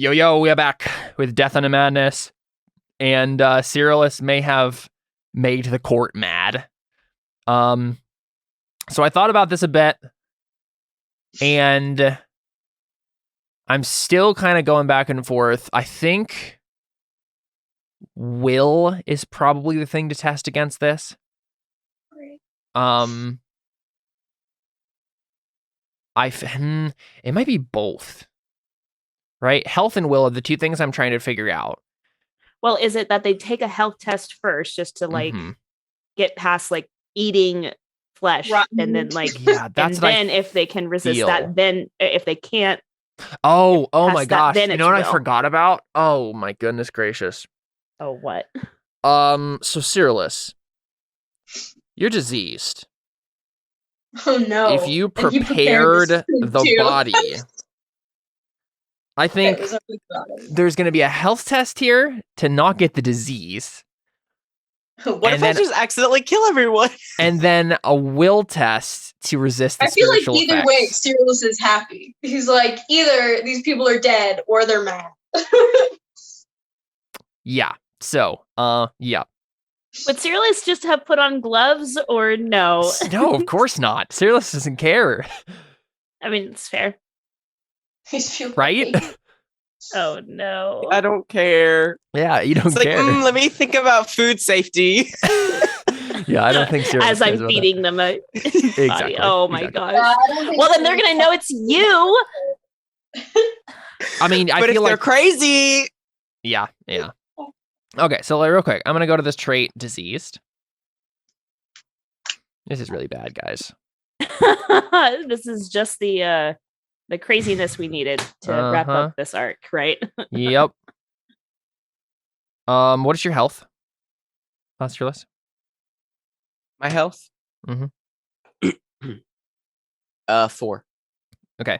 Yo, we are back with Death on a Madness, and Cyrillus may have made the court mad. So I thought about this a bit, and I'm still kind of going back and forth. I think will is probably the thing to test against this. It might be both. Right? Health and will are the two things I'm trying to figure out. Well, is it that they take a health test first just to get past eating flesh and then if they can resist that, then if they can't oh my gosh, then you know what I forgot about? Oh my goodness gracious. Oh, what? So Cyrillus, you're diseased. Oh no. If you prepared the body, I think there's going to be a health test here to not get the disease. What if I just accidentally kill everyone? And then a will test to resist the spiritual effects. I feel like either way, Cyrillus is happy. He's like, either these people are dead or they're mad. Yeah. So, yeah. Would Cyrillus just have put on gloves or no? No, of course not. Cyrillus doesn't care. I mean, it's fair. Right? Oh no. I don't care. Yeah, you don't care. Let me think about food safety. Yeah, I don't think Cyrillus as I'm feeding them a exactly. body. Oh my gosh. Well, then they're gonna know it's you. I mean, I but feel if they're crazy. Yeah. Okay, so real quick, I'm gonna go to this trait, diseased. This is really bad, guys. This is just the craziness we needed to wrap up this arc, right? Yep. What is your health? Cyrillus? My health? Mm-hmm. 4. Okay.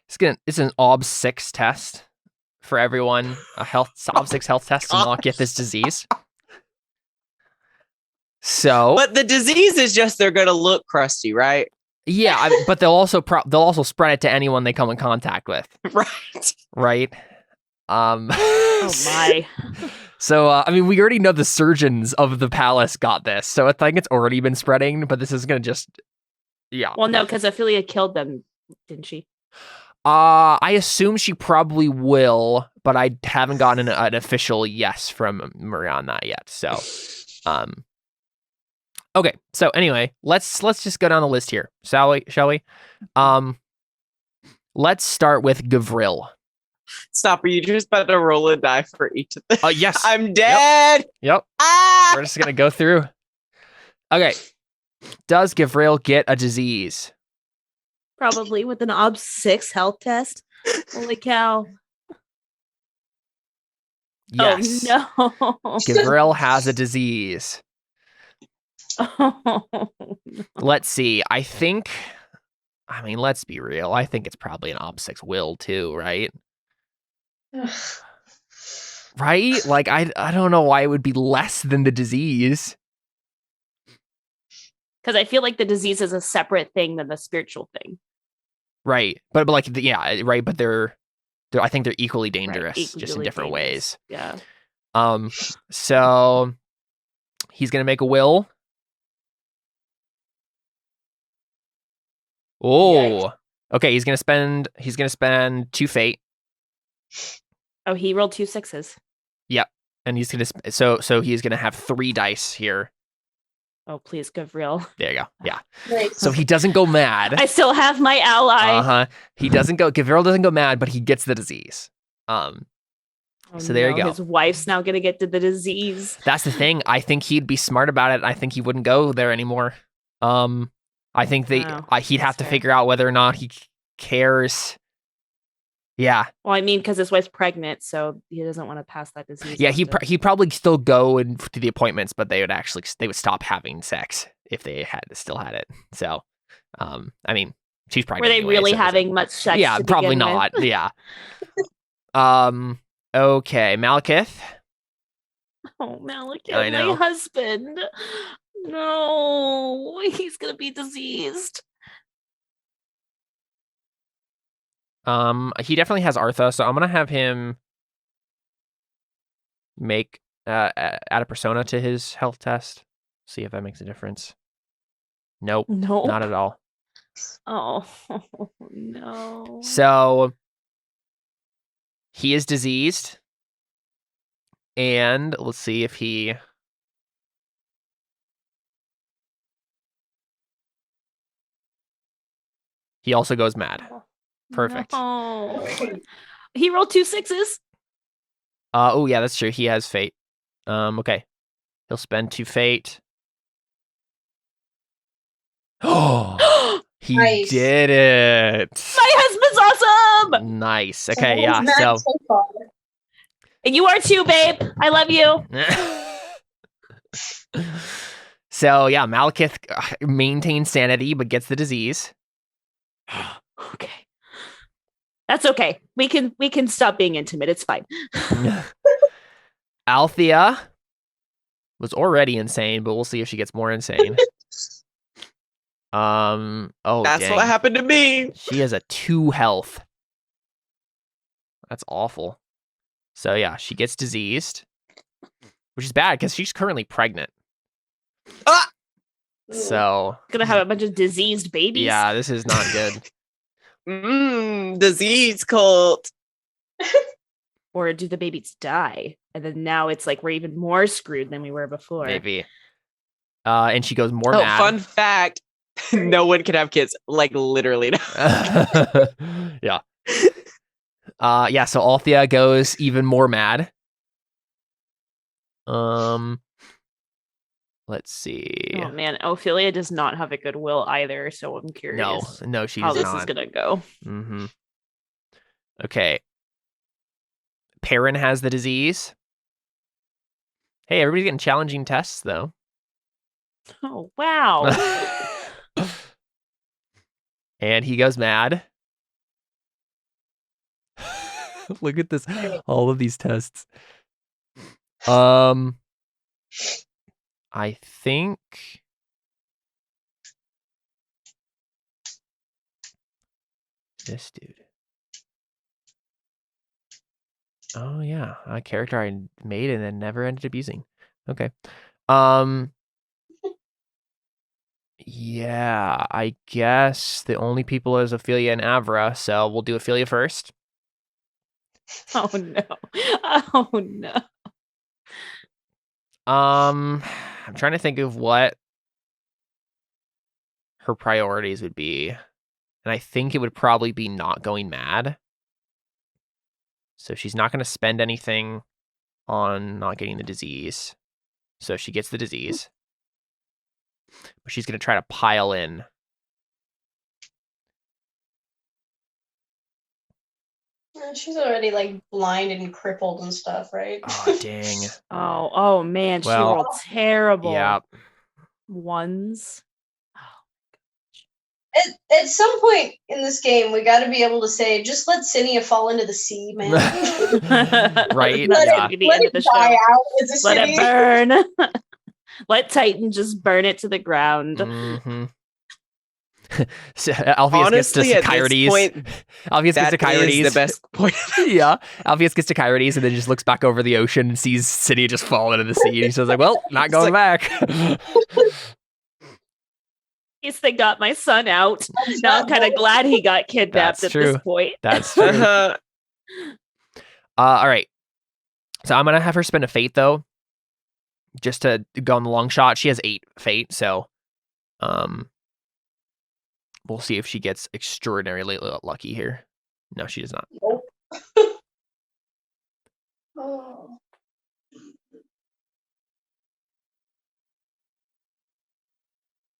It's an OB 6 test for everyone. OB 6 health test to not get this disease. So, but the disease is just they're gonna look crusty, right? Yeah, but they'll also spread it to anyone they come in contact with. Right. Oh my. So I mean, we already know the surgeons of the palace got this, so I think it's already been spreading. But this is gonna just, yeah. Well, no, because Ophelia killed them, didn't she? I assume she probably will, but I haven't gotten an official yes from Maria on that yet. So, okay, so anyway, let's just go down the list here, shall we? Let's start with Gavril. Stop, are you just about to roll a die for each of them? Yes. I'm dead! Yep. Ah! We're just gonna go through. Okay. Does Gavril get a disease? Probably with an OB 6 health test. Holy cow. Yes. Oh no. Gavril has a disease. Oh. Let's see. I mean, let's be real. I think it's probably an OB 6 will too, right? Right? Like, I don't know why it would be less than the disease. Because I feel like the disease is a separate thing than the spiritual thing. Right. But like, yeah, right. But they're I think they're equally dangerous, right, just in different ways. Yeah. So he's going to make a will. Oh, okay. He's gonna spend 2 fate. Oh, he rolled 2 6s. Yep, and he's gonna so he's gonna have 3 dice here. Oh, please, Gavril. There you go. Yeah. Right. So he doesn't go mad. I still have my ally. Gavril doesn't go mad, but he gets the disease. There you go. His wife's now gonna get to the disease. That's the thing. I think he'd be smart about it. I think he wouldn't go there anymore. I think he'd have to figure out whether or not he cares. Yeah. Well, I mean, because his wife's pregnant, so he doesn't want to pass that disease. Yeah, he'd probably still go to the appointments, but they would stop having sex if they still had it. So, I mean, she's pregnant. Were they anyway, really so having much sex? Yeah, probably not. Yeah. Okay, Malekith. Oh, Malekith, I know. my husband. No, he's gonna be diseased. He definitely has Artha, so I'm gonna have him make add a persona to his health test. See if that makes a difference. Nope. Not at all. Oh no. So he is diseased. And let's see if he also goes mad. Perfect. No. He rolled 2 6s. Oh yeah, that's true. He has fate. Okay. He'll spend 2 fate. Oh, he Nice. did it. My husband's awesome. Nice. Okay, So yeah. he's mad so far. And you are too, babe. I love you. So yeah, Malekith maintains sanity but gets the disease. Okay. That's okay. We can stop being intimate. It's fine. Althea was already insane, but we'll see if she gets more insane. Oh, that's dang. what happened to me. She has a 2 health. That's awful. So yeah, she gets diseased, which is bad because she's currently pregnant. Ah! So Gonna have a bunch of diseased babies. yeah, this is not good. Disease cult. Or do the babies die? And then now it's like we're even more screwed than we were before. Maybe. And she goes more mad. Fun fact. No one can have kids. Like literally. Yeah. Yeah, so Althea goes even more mad. Let's see. Oh man, Ophelia does not have a good will either, so I'm curious. No, she how does this not. is gonna go. Mm-hmm. Okay. Perrin has the disease. Hey, everybody's getting challenging tests though. Oh wow. And he goes mad. Look at this. All of these tests. I think this dude. Oh yeah, a character I made and then never ended up using. Okay. Yeah, I guess the only people is Ophelia and Avra, so we'll do Ophelia first. Oh no. Oh no. I'm trying to think of what her priorities would be. And I think it would probably be not going mad. So she's not going to spend anything on not getting the disease. So she gets the disease. But she's going to try to pile in. She's already like blind and crippled and stuff, right? Oh, dang. Oh man, she rolled terrible. Yeah. Ones. At some point in this game, we got to be able to say, just let Sinia fall into the sea, man. Right? Let it be the end of the show. Out let it burn. Let Titan just burn it to the ground. Mm-hmm. So, Alpheus gets to Kyrides. Alpheus gets to Kyrides. The best point. Yeah. Alpheus gets to Kyrides and then just looks back over the ocean and sees Sinia just fall into the sea. And he says, like, well, not going back. Least they got my son out. Now I'm kind of glad he got kidnapped this point. That's true. All right. So I'm going to have her spend a fate, though, just to go on the long shot. She has 8 fate, so we'll see if she gets extraordinarily lucky here. No, she does not. Nope. Oh.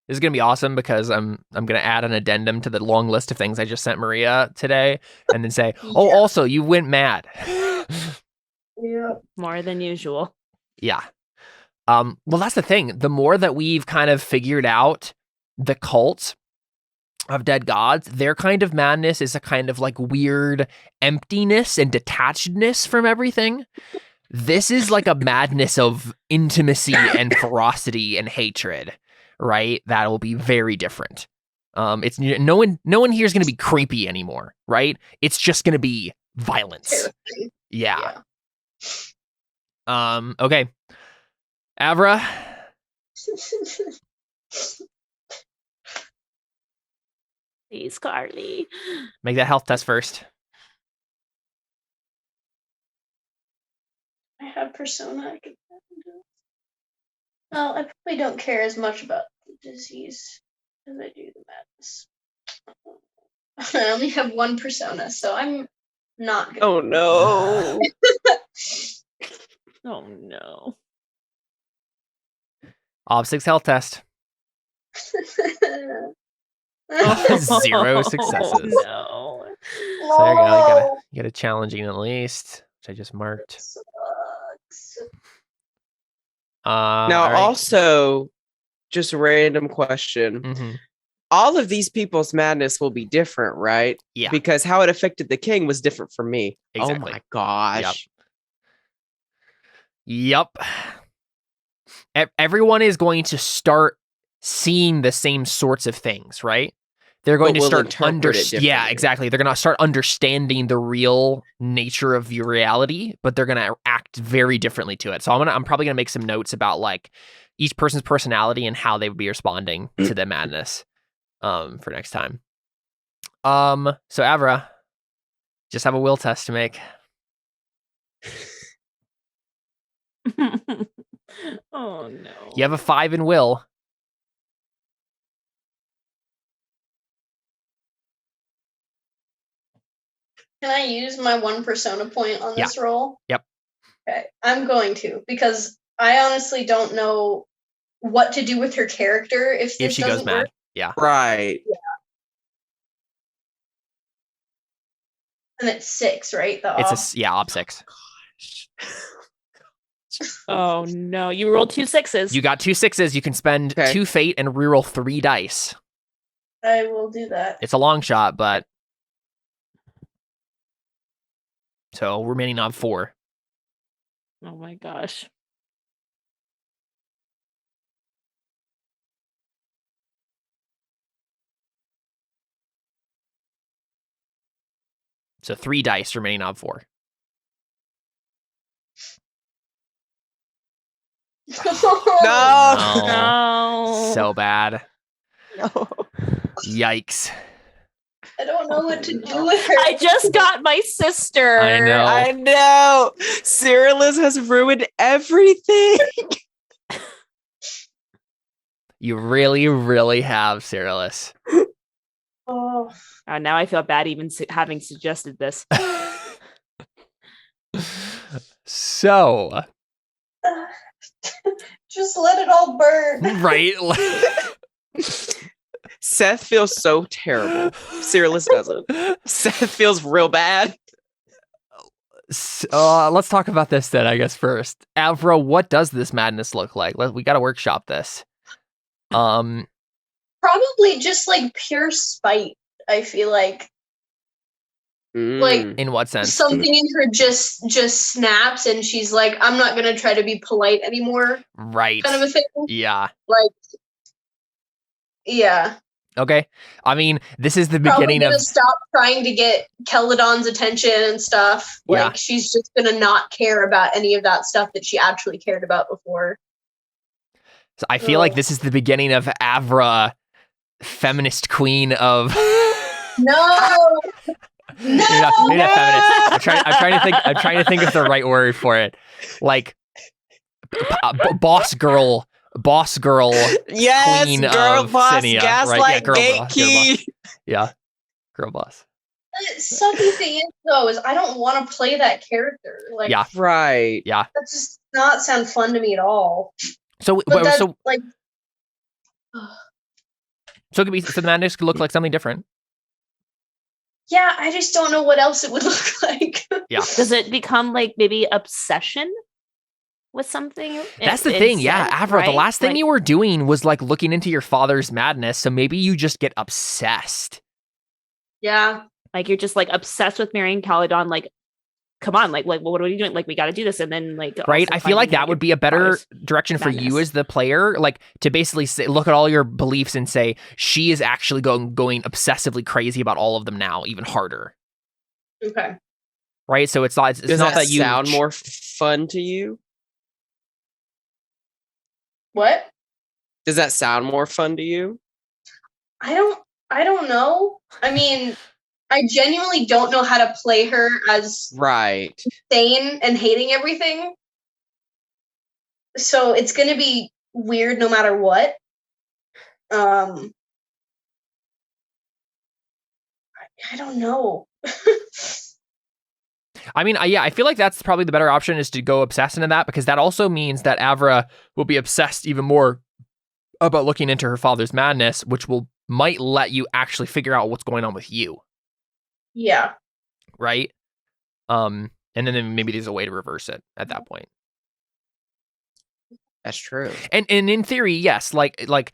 This is going to be awesome because I'm going to add an addendum to the long list of things I just sent Maria today and then say, oh, also, you went mad. Yeah. More than usual. Yeah. Well, that's the thing. The more that we've kind of figured out the cult of dead gods, their kind of madness is a kind of like weird emptiness and detachedness from everything. This is like a madness of intimacy and ferocity and hatred. Right? That will be very different. It's no one here is going to be creepy anymore, right? It's just going to be violence. Yeah. Okay. Avra. Please, Carly. Make that health test first. I have persona. I can. Well, I probably don't care as much about the disease as I do the madness. I only have one persona, so I'm not good. Oh no. Oh no. Ob6 health test. 0 successes. No. So there you go. You got a challenging at least, which I just marked. Sucks. Now, right. also, just a random question. Mm-hmm. All of these people's madness will be different, right? Yeah. Because how it affected the king was different for me. Exactly. Oh my gosh. Yep. Everyone is going to start seeing the same sorts of things, right? They're going to start yeah, exactly. They're going to start understanding the real nature of your reality, but they're going to act very differently to it. So I'm probably going to make some notes about like each person's personality and how they would be responding to the madness for next time. So Avra, just have a will test to make. Oh no. You have a 5 in will. Can I use my one persona point on this roll? Yep. Okay, I'm going to, because I honestly don't know what to do with her character if this she doesn't goes mad. work. Yeah. Right. Yeah. And it's 6, right? It's op 6. Oh no, you rolled 2 6s. You got 2 6s. You can spend 2 fate and reroll 3 dice. I will do that. It's a long shot, but so remaining on 4. Oh my gosh. So 3 dice remaining on 4. No. So bad. No. Yikes. I don't know what to do with her. I just got my sister. I know. Cyrillus has ruined everything. You really, really have, Cyrillus. Oh. Now I feel bad even having suggested this. So. Just let it all burn. Right? Seth feels so terrible. Cyrillus doesn't. Seth feels real bad. Let's talk about this then, I guess, first. Avra, what does this madness look like? We got to workshop this. Probably just like pure spite, I feel like. Like, in what sense? Something in her just snaps and she's like, I'm not going to try to be polite anymore. Right. Kind of a thing. Yeah. Like, yeah. Okay. I mean, this is the beginning of... stop trying to get Keladon's attention and stuff. Like, she's just going to not care about any of that stuff that she actually cared about before. So I feel like this is the beginning of Avra, feminist queen of... No! No! You're not feminist. I'm trying to think of the right word for it. Like, boss girl. Yes, queen girl of boss, Sinia, gaslight, right? Girl gatekeep. Girl boss. The sucky thing is, though, is I don't want to play that character. Like, right. That just not sound fun to me at all. So like, so it could be, so the madness could look like something different. Yeah, I just don't know what else it would look like. Yeah. Does it become like maybe obsession with something? That's the thing. Yeah, Avra, right? The last thing you were doing was like looking into your father's madness. So maybe you just get obsessed. Yeah. Like you're just like obsessed with marrying Caledon. Like come on, like what are we doing? Like, we got to do this. And then like, right. I feel like that would be a better direction for you as the player, like to basically look at all your beliefs and say, she is actually going obsessively crazy about all of them now, even harder. Okay. Right. So it's not that you sound more fun to you. What? Does that sound more fun to you? I don't know. I mean, I genuinely don't know how to play her as insane and hating everything. So it's going to be weird no matter what. I don't know. I mean, I feel like that's probably the better option, is to go obsessed into that, because that also means that Avra will be obsessed even more about looking into her father's madness, which might let you actually figure out what's going on with you. Yeah. Right? And then maybe there's a way to reverse it at that point. That's true. And in theory, yes, like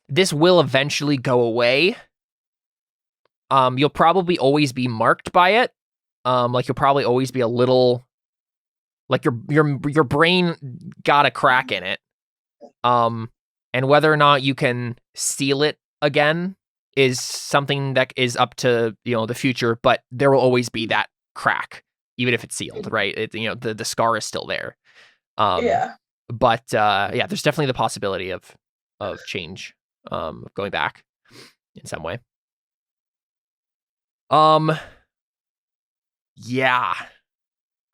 this will eventually go away. You'll probably always be marked by it. Like you'll probably always be a little, like your brain got a crack in it. And whether or not you can seal it again is something that is up to, the future, but there will always be that crack, even if it's sealed, right? The scar is still there. Yeah. But there's definitely the possibility of change, of going back in some way. Yeah.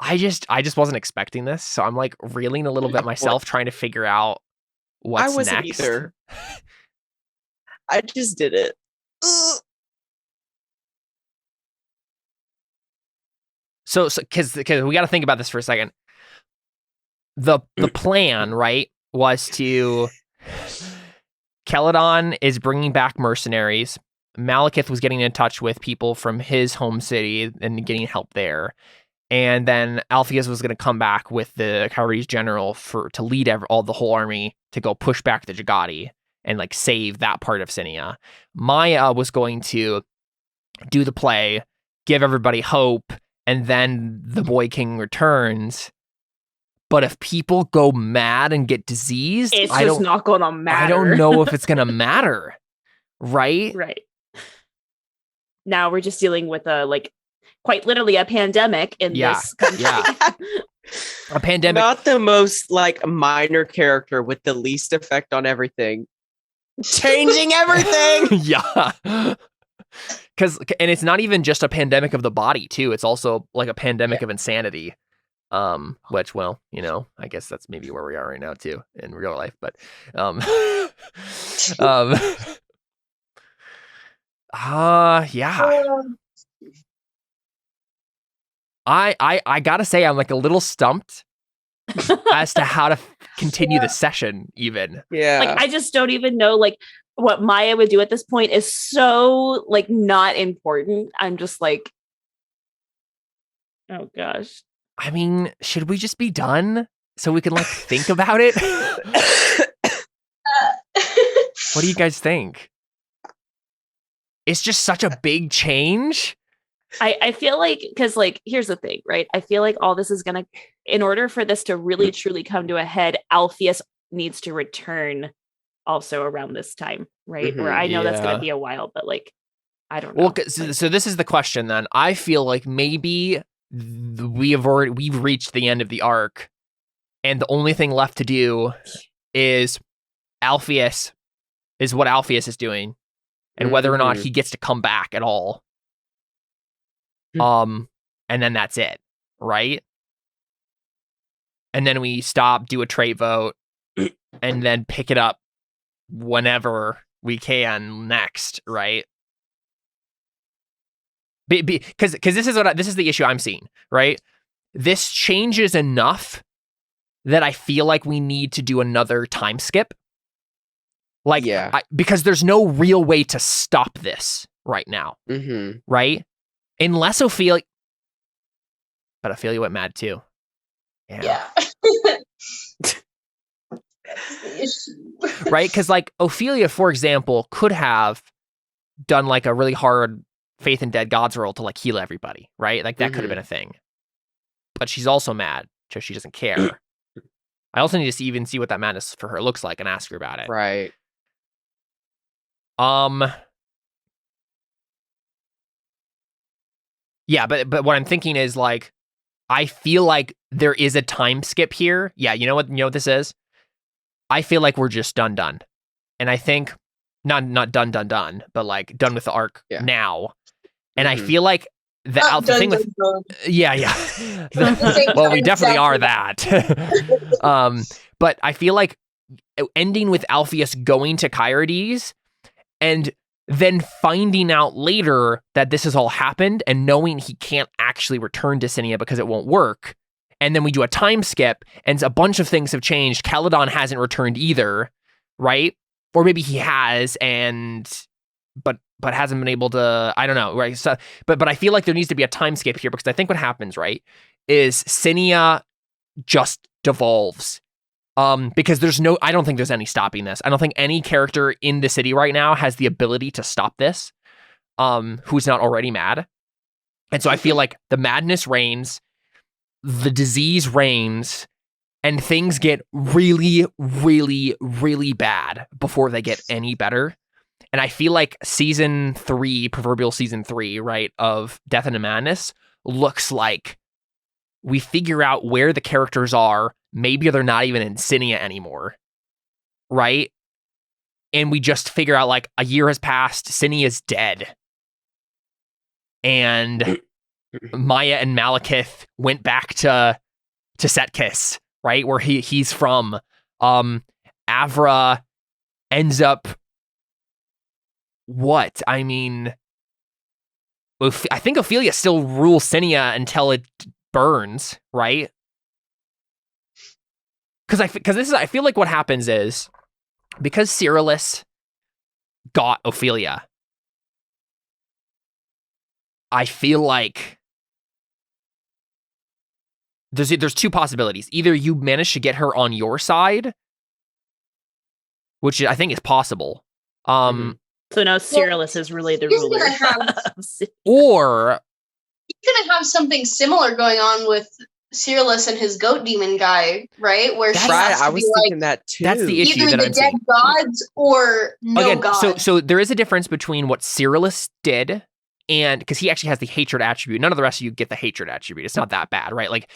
I just wasn't expecting this, so I'm like reeling a little bit myself, trying to figure out what's I wasn't next. Either. I just did it. So because we got to think about this for a second. The plan, right, was to Celadon is bringing back mercenaries. Malekith was getting in touch with people from his home city and getting help there. And then Alpheus was going to come back with the Kyrie's general to lead the whole army to go push back the Jagati and like save that part of Sinia. Maya was going to do the play, give everybody hope, and then the Boy King returns. But if people go mad and get diseased, it's just not going to matter. I don't know if it's going to matter. Right? Right. Now we're just dealing with quite literally a pandemic in this country. Yeah. A pandemic. Not the most minor character with the least effect on everything. Changing everything. Yeah. And it's not even just a pandemic of the body too. It's also like a pandemic of insanity. Which, well, I guess that's maybe where we are right now too in real life. But yeah. I gotta say, I'm like a little stumped as to how to continue the session even. Yeah. I just don't even know what Maya would do at this point is so not important. I'm just like, oh gosh. I mean, should we just be done so we can think about it? What do you guys think? It's just such a big change. I feel because here's the thing, right? I feel like all this is gonna, in order for this to really truly come to a head, Alpheus needs to return also around this time, right? Or I know that's gonna be a while, but I don't know. Well, so this is the question then. I feel like maybe we've reached the end of the arc, and the only thing left to do is Alpheus is what Alpheus is doing, and whether or not he gets to come back at all. And then that's it, right? And then we stop, do a trait vote, and then pick it up whenever we can next, right? Because this is the issue I'm seeing, right? This changes enough that I feel like we need to do another time skip. Because there's no real way to stop this right now, right? Unless Ophelia, but Ophelia went mad too. Yeah. Right? Because Ophelia, for example, could have done a really hard faith in dead gods roll to heal everybody, right? That could have been a thing. but she's also mad, so she doesn't care. I also need to even see what that madness for her looks like and ask her about it. Right. Yeah, but what I'm thinking is like, I feel like there is a time skip here. Yeah, you know what this is? I feel like we're just done. And I think not done, but like done with the arc now. And I feel like the thing with yeah. Well, we definitely are that. But I feel like ending with Alpheus going to Kyrides and then finding out later that this has all happened and knowing he can't actually return to Sinia because it won't work. And then we do a time skip and a bunch of things have changed. Caledon hasn't returned either, right? Or maybe he has but hasn't been able to, I don't know, right? So, but I feel like there needs to be a time skip here because I think what happens, right, is Sinia just devolves. Because I don't think there's any stopping this. I don't think any character in the city right now has the ability to stop this, who's not already mad. And so I feel like the madness reigns, the disease reigns, and things get really, really, really bad before they get any better. And I feel like proverbial season 3, right, of Death and Madness looks like we figure out where the characters are. Maybe they're not even in Sinia anymore, right? And we just figure out like a year has passed, Sinia's dead. And Maya and Malekith went back to Setkis, right? Where he's from. Avra ends up what? I mean, I think Ophelia still rules Sinia until it burns, right? Because I feel like what happens is because Cyrillus got Ophelia, I feel like there's two possibilities. Either you manage to get her on your side, which I think is possible. So now Cyrillus is really the ruler. Or he's gonna have something similar going on with Cyrillus and his goat demon guy, right? Where that's right. I was thinking that too. That's the issue either that the I'm dead seeing. gods or no gods. So there is a difference between what Cyrillus did, and because he actually has the hatred attribute. None of the rest of you get the hatred attribute. It's not that bad, right? Like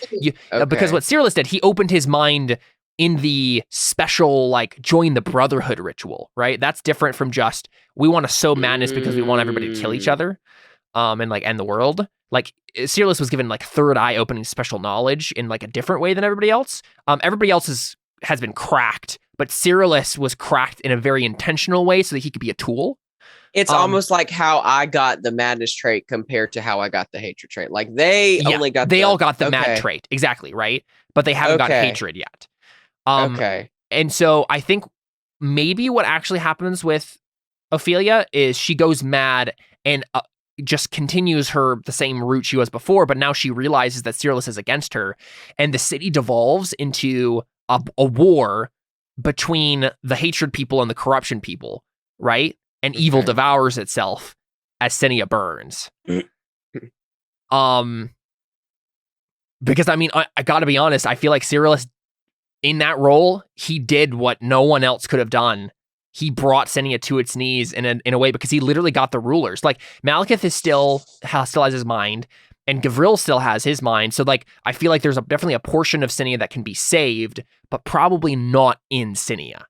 because what Cyrillus did, he opened his mind in the special like join the brotherhood ritual, right? That's different from just we want to sow madness because we want everybody to kill each other, and like end the world. Like Cyrillus was given like third eye opening special knowledge in like a different way than everybody else. Everybody else has been cracked, but Cyrillus was cracked in a very intentional way so that he could be a tool. It's almost like how I got the madness trait compared to how I got the hatred trait. Like they all got the mad trait, exactly, right? But they haven't got hatred yet. And so I think maybe what actually happens with Ophelia is she goes mad and just continues the same route she was before, but now she realizes that Cyrillus is against her, and the city devolves into a war between the hatred people and the corruption people, right? And evil devours itself as Sinia burns. Because I mean, I gotta be honest, I feel like Cyrillus in that role, he did what no one else could have done. He brought Sinia to its knees in a way because he literally got the rulers. Like Malekith still has his mind, and Gavril still has his mind. So like I feel like there's definitely a portion of Sinia that can be saved, but probably not in Sinia.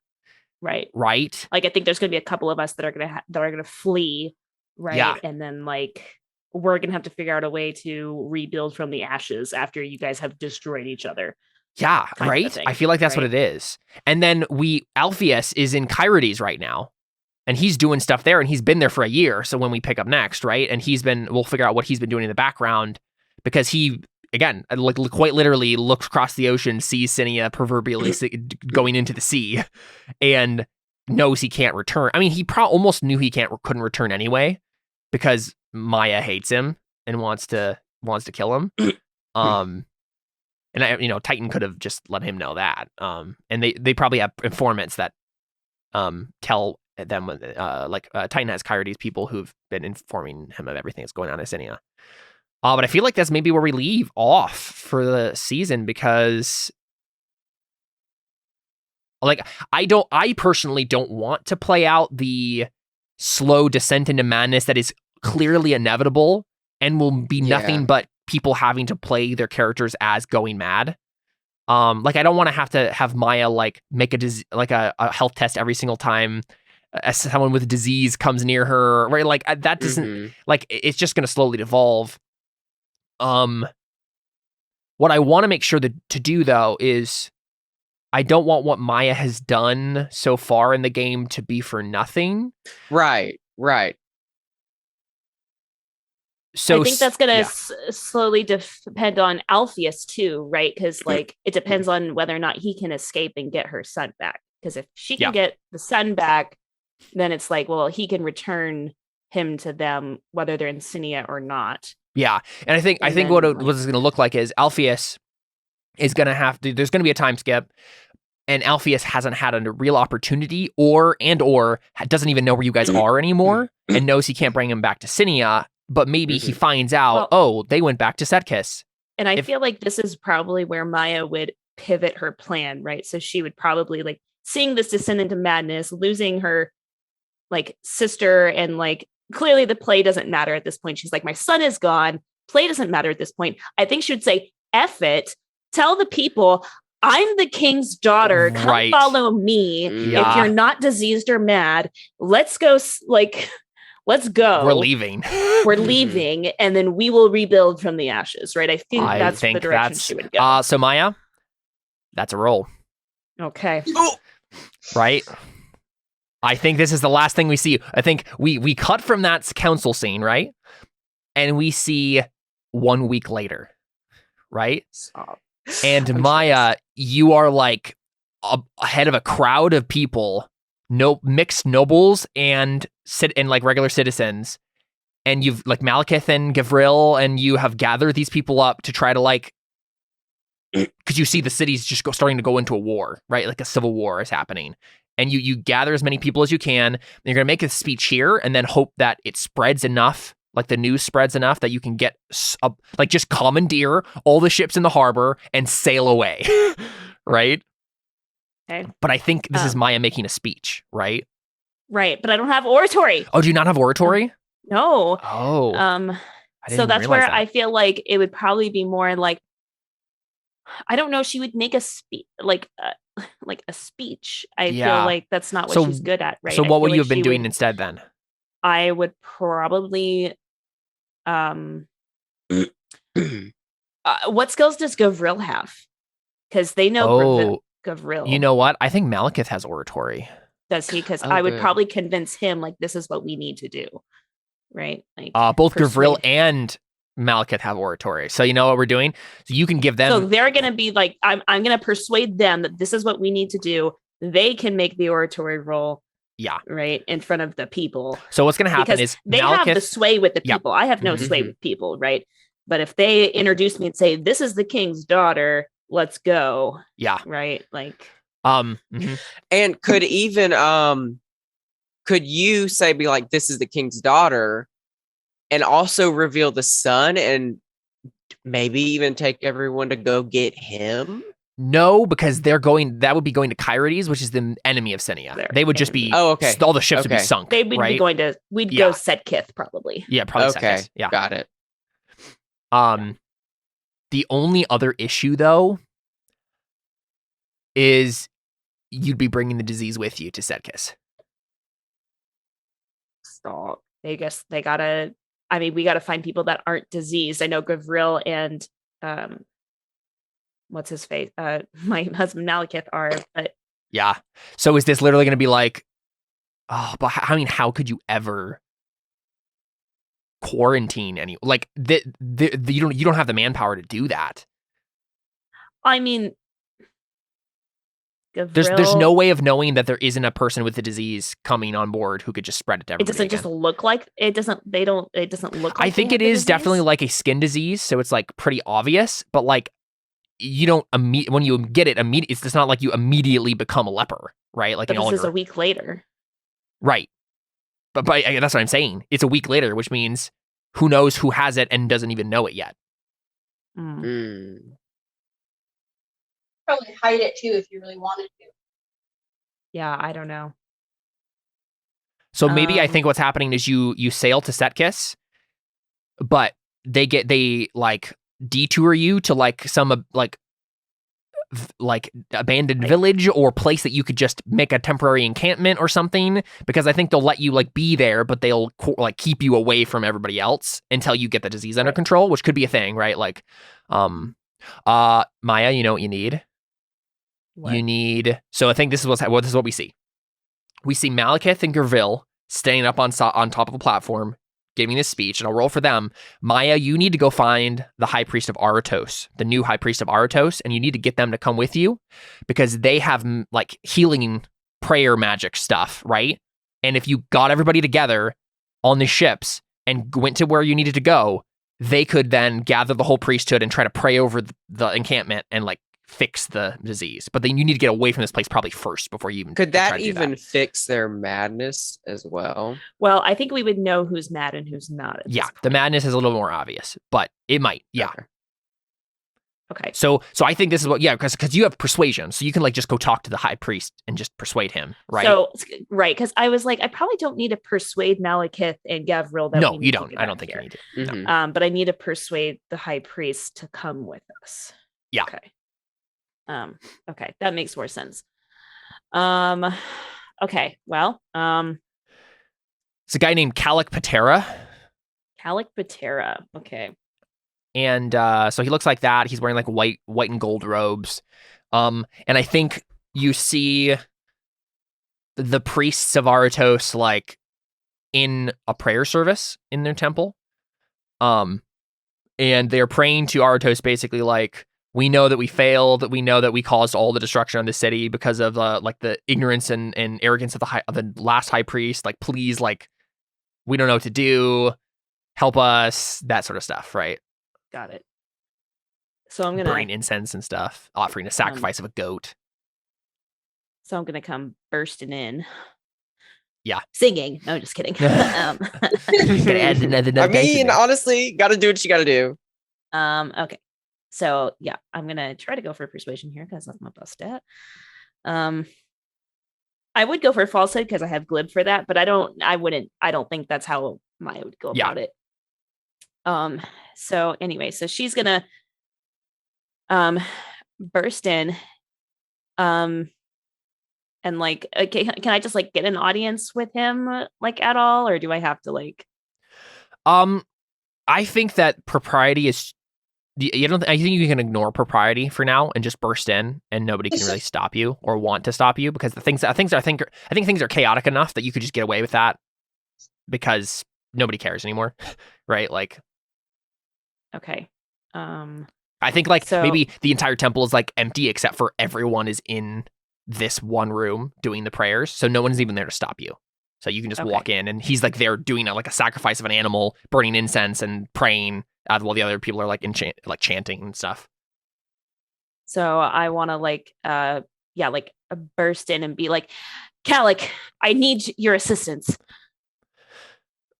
Right. Like I think there's going to be a couple of us that are going to flee, right? Yeah. And then like we're going to have to figure out a way to rebuild from the ashes after you guys have destroyed each other. Yeah, right? I feel like that's what it is. And then Alpheus is in Kyrides right now, and he's doing stuff there, and he's been there for a year. So when we pick up next, right? And we'll figure out what he's been doing in the background because he, again, like quite literally looks across the ocean, sees Sinia proverbially going into the sea, and knows he can't return. I mean, he almost knew he couldn't return anyway because Maya hates him and wants to kill him. And Titan could have just let him know that. And they probably have informants that tell them Titan has Kyrides people who've been informing him of everything that's going on in Sinia. But I feel like that's maybe where we leave off for the season because, like, I personally don't want to play out the slow descent into madness that is clearly inevitable and will be nothing but people having to play their characters as going mad. Like, I don't want to have Maya like make a health test every single time as someone with a disease comes near her, right? Like that doesn't like it's just going to slowly devolve. What I want to make sure to do though is I don't want what Maya has done so far in the game to be for nothing. Right. So I think that's going to slowly depend on Alpheus too, right? Because like it depends on whether or not he can escape and get her son back. Because if she can get the son back, then it's like, well, he can return him to them, whether they're in Sinia or not. Yeah, and I think what it's going to look like is Alpheus is going to have to. There's going to be a time skip, and Alpheus hasn't had a real opportunity, or doesn't even know where you guys are anymore, and knows he can't bring him back to Sinia. But maybe he finds out, they went back to Setkiss. And I feel like this is probably where Maya would pivot her plan, right? So she would probably like seeing this descend into madness, losing her like sister, and like clearly the play doesn't matter at this point. She's like, my son is gone. Play doesn't matter at this point. I think she would say, F it. Tell the people, I'm the king's daughter. Come follow me. Yeah. If you're not diseased or mad, let's go. Let's go. We're leaving. We're leaving, and then we will rebuild from the ashes, right? I think that's the direction she would go. So Maya, that's a roll. Okay. Right? I think this is the last thing we see. I think we cut from that council scene, right? And we see 1 week later, right? Stop. And Maya, you are like ahead of a crowd of people, mixed nobles and like regular citizens, and you've like Malekith and Gavril, and you have gathered these people up to try to like, because you see the city's just starting to go into a war, right? Like a civil war is happening, and you gather as many people as you can. And you're gonna make a speech here, and then hope that it spreads enough, like the news spreads enough that you can get like just commandeer all the ships in the harbor and sail away, right? Okay. But I think this is Maya making a speech, right? Right, but I don't have oratory. Oh, do you not have oratory? No. Oh. So that's where I feel like it would probably be more like, I don't know, she would make a speech, like a speech. I feel like that's not what she's good at, right? So what would you have been doing instead then? I would probably what skills does Gavril have? Because they know Gavril. You know what? I think Malekith has oratory. Does he? Because I would probably convince him like this is what we need to do, right? Like both Gavril and Malekith have oratory. So you know what we're doing? So you can give them. So they're gonna be like, I'm gonna persuade them that this is what we need to do. They can make the oratory roll. Yeah. Right in front of the people. So what's gonna happen is they have the sway with the people. I have no sway with people, right? But if they introduce me and say, this is the king's daughter, let's go. Yeah. Right. Like and could even could you say be like, this is the king's daughter, and also reveal the son, and maybe even take everyone to go get him? No, because that would be going to Kyrides, which is the enemy of Sinia. They would just be all the ships would be sunk. They would be going to go Setkith probably. Yeah, probably Setkith. Yeah. Got it. The only other issue though is you'd be bringing the disease with you to Setkiss. Stop. We gotta find people that aren't diseased. I know Gavril and what's his face? My husband Malekith are, but yeah. So is this literally going to be like, but I mean, how could you ever quarantine any? Like, you don't have the manpower to do that. I mean, Gavril, there's no way of knowing that there isn't a person with the disease coming on board who could just spread it to everybody. It doesn't just look like it doesn't. It doesn't look. Like I think it is definitely like a skin disease, so it's like pretty obvious, but like. You don't when you get it it's not like you immediately become a leper, right? Like this is a week later, right? But that's what I'm saying. It's a week later, which means who knows who has it and doesn't even know it yet. Probably hide it too if you really wanted to. Yeah, I don't know. So maybe I think what's happening is you sail to Setkis, but they like detour you to like some like abandoned village or place that you could just make a temporary encampment or something, because I think they'll let you like be there, but they'll like keep you away from everybody else until you get the disease under control, which could be a thing, right? Like, Maya, you know what you need? What? You need. So I think this is what we see. We see Malekith and Gerville standing up on top of a platform, giving this speech, and I'll roll for them. Maya, you need to go find the High Priest of Aratos, the new High Priest of Aratos, and you need to get them to come with you because they have like healing prayer magic stuff, right? And if you got everybody together on the ships and went to where you needed to go, they could then gather the whole priesthood and try to pray over the encampment and like fix the disease. But then you need to get away from this place probably first before you even could that even fix their madness as well? Well, I think we would know who's mad and who's not. Yeah, the madness is a little more obvious, but it might. Yeah. Okay. So I think this is what, because you have persuasion, so you can like just go talk to the high priest and just persuade him, right? So right, because I was like, I probably don't need to persuade Malekith and Gavril. No, you don't. I don't think you need to. No. But I need to persuade the high priest to come with us. Yeah. Okay. Okay, that makes more sense. Okay, well, it's a guy named Calic Patera. Calic Patera. Okay. And so he looks like that. He's wearing like white and gold robes. And I think you see the priests of Aratos like in a prayer service in their temple. And they're praying to Aratos basically like, we know that we failed. We know that we caused all the destruction of the city because of like the ignorance and arrogance of the last high priest. Like, please, like, we don't know what to do. Help us. That sort of stuff, right? Got it. So I'm gonna burning incense and stuff, offering a sacrifice of a goat. So I'm gonna come bursting in. Yeah, singing. No, just kidding. I mean, honestly, gotta do what you gotta do. Okay. So yeah, I'm gonna try to go for persuasion here because that's my best stat. I would go for falsehood because I have glib for that, but I don't think that's how Maya would go about it. So anyway, so she's gonna burst in and like, okay, can I just like get an audience with him like at all, or do I have to like I think that propriety is I think you can ignore propriety for now and just burst in and nobody can really stop you or want to stop you, because I think things are chaotic enough that you could just get away with that because nobody cares anymore. Right? Like, okay. I think like maybe the entire temple is like empty except for everyone is in this one room doing the prayers, so no one's even there to stop you. So you can just walk in and he's like there doing like a sacrifice of an animal, burning incense and praying while the other people are like chanting and stuff. So I want to like burst in and be like, Calic, I need your assistance.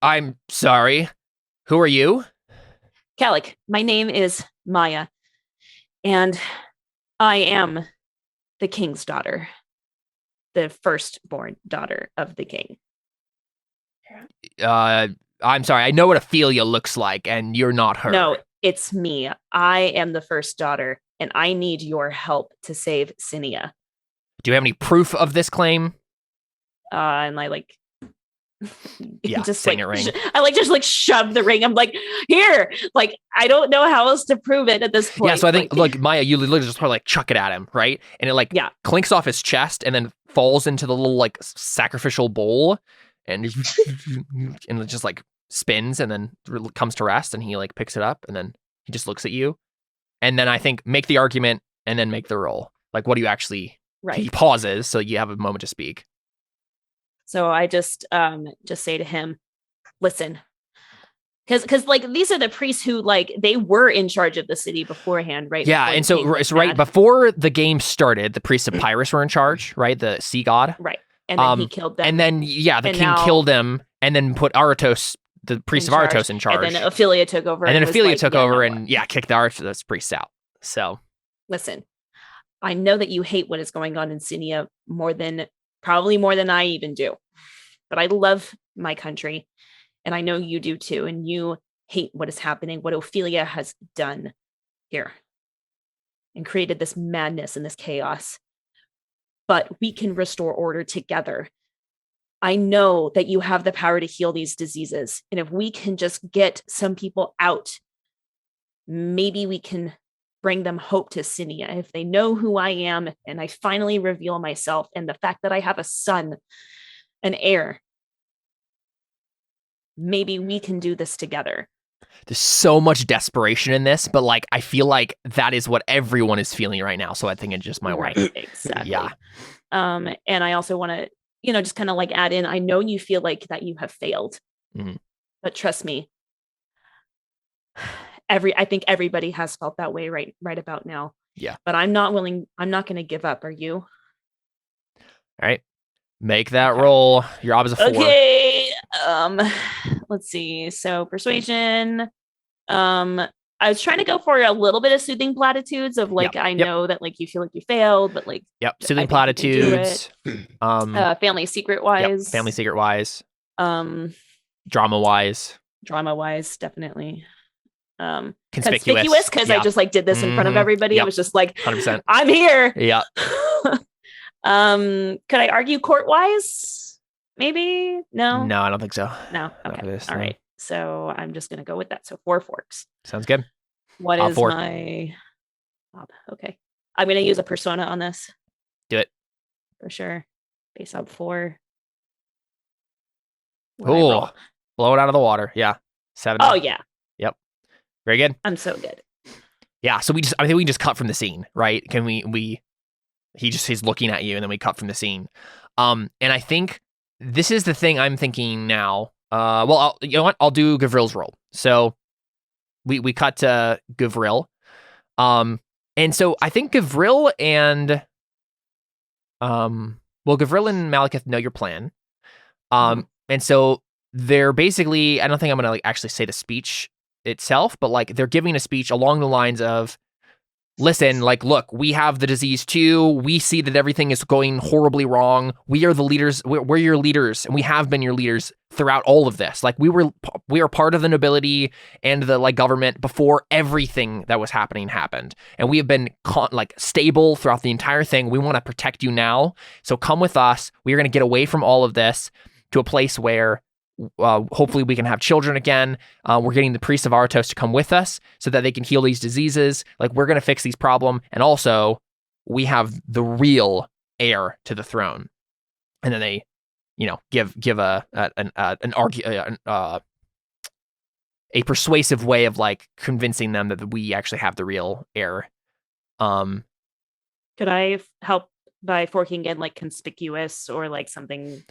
I'm sorry. Who are you? Calic, my name is Maya, and I am the king's daughter, the firstborn daughter of the king. I'm sorry. I know what Ophelia looks like, and you're not her. No, it's me. I am the first daughter, and I need your help to save Sinia. Do you have any proof of this claim? And I like, just like ring. I just shove the ring. I'm like, here. Like, I don't know how else to prove it at this point. Yeah, so I think like Maya, you literally just like chuck it at him, right? And it like clinks off his chest and then falls into the little like sacrificial bowl, and it just like spins and then comes to rest, and he like picks it up and then he just looks at you, and then I think make the argument and then make the roll. Like, what do you actually? Right. He pauses so you have a moment to speak. So I just say to him, listen, because like these are the priests who like they were in charge of the city beforehand, right? Yeah, and so it's right before the game started, the priests of Pyrrhus were in charge, right? The sea god, right? And then he killed them, and then the king killed him, and then put Aratos the priest of Artos in charge. And then Ophelia took over. And then Ophelia took over and kicked the Artos priests out. So listen, I know that you hate what is going on in Sinia probably more than I even do. But I love my country, and I know you do too. And you hate what is happening, what Ophelia has done here and created this madness and this chaos. But we can restore order together. I know that you have the power to heal these diseases. And if we can just get some people out, maybe we can bring them hope to Sinia. If they know who I am and I finally reveal myself and the fact that I have a son, an heir, maybe we can do this together. There's so much desperation in this, but like I feel like that is what everyone is feeling right now. So I think it just might work. Right, exactly. Yeah. And I also want to, just kind of like add in, I know you feel like that you have failed, but trust me, I think everybody has felt that way right about now. Yeah. But I'm not going to give up. Are you? All right. Make that roll. Your ob is a 4. Okay. Let's see. So persuasion. I was trying to go for a little bit of soothing platitudes of like, I know that like you feel like you failed, but like, soothing platitudes. Family secret wise. Family secret wise. Drama wise, definitely. Conspicuous because I just like did this in front of everybody. I was just like, 100%. I'm here. Yeah. Could I argue court wise? Maybe no. No, I don't think so. No. Okay. All right. So I'm just gonna go with that. So 4 forks. Sounds good. What is my ob? Okay. I'm gonna use a persona on this. Do it. For sure. Base ob 4. Cool. Blow it out of the water. Yeah. 7. Oh yeah. Yep. Very good. I'm so good. Yeah. So I think we can just cut from the scene, right? Can he's looking at you and then we cut from the scene. And I think this is the thing I'm thinking now. You know what? I'll do Gavril's role. So we cut to Gavril. And so I think Gavril and Gavril and Malekith know your plan. And so they're basically, I don't think I'm going to like actually say the speech itself, but like they're giving a speech along the lines of, listen, like, look, we have the disease too. We see that everything is going horribly wrong. We are the leaders. We're your leaders, and we have been your leaders throughout all of this. Like, we are part of the nobility and the like government before everything that was happening happened, and we have been stable throughout the entire thing. We want to protect you now, so come with us. We are going to get away from all of this to a place where hopefully we can have children again. We're getting the priests of Artos to come with us so that they can heal these diseases. Like, we're going to fix these problems. And also we have the real heir to the throne. And then they, give a persuasive way of like convincing them that we actually have the real heir. Could I help by forking in like conspicuous or like something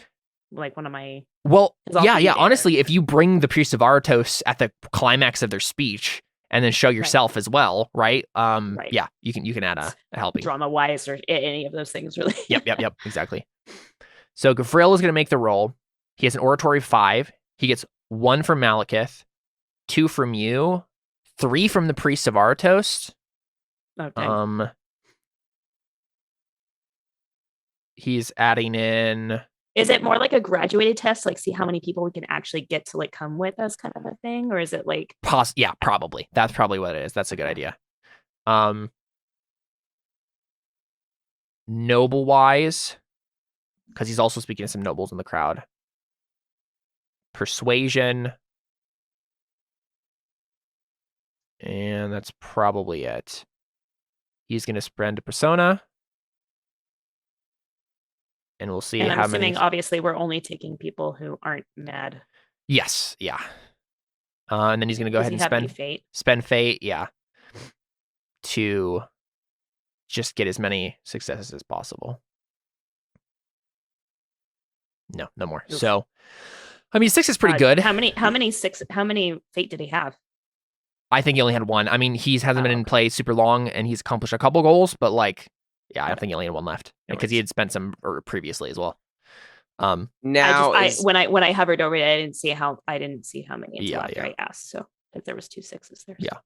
like one of my... Well, yeah. Honestly, if you bring the priest of Artos at the climax of their speech and then show yourself as well, right? Right. Yeah, you can add a helping. Drama-wise or any of those things, really. Yep, exactly. So Gavril is going to make the roll. He has an oratory 5. He gets 1 from Malekith, 2 from you, 3 from the priest of Artos. Okay. He's adding in... Is it more like a graduated test, like see how many people we can actually get to like come with us kind of a thing? Or is it like... Yeah, probably. That's probably what it is. That's a good idea. Noble-wise, because he's also speaking to some nobles in the crowd. Persuasion. And that's probably it. He's going to spend a persona. And we'll see how many. Obviously, we're only taking people who aren't mad. Yes, yeah. And then he's going to go ahead and spend fate, yeah, to just get as many successes as possible. No more. Oof. So, I mean, 6 is pretty good. How many fate did he have? I think he only had 1. I mean, he hasn't been in play super long, and he's accomplished a couple goals, but like. Yeah, I think he only had 1 left because he had spent some previously as well. Now when I hovered over it, I didn't see how many until after I asked. So but there was 2 6s there. Yeah.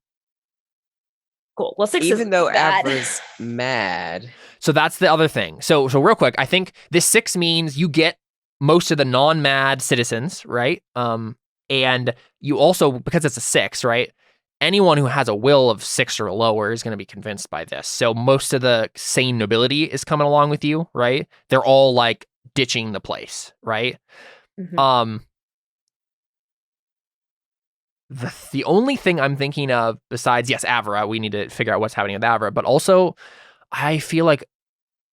Cool. Well, 6 even is though bad. Avra's mad. So that's the other thing. So real quick, I think this 6 means you get most of the non-mad citizens, right? And you also, because it's a 6, right? Anyone who has a will of 6 or lower is going to be convinced by this. So most of the sane nobility is coming along with you, right? They're all like ditching the place, right? Mm-hmm. The only thing I'm thinking of besides, yes, Avra, we need to figure out what's happening with Avra, but also I feel like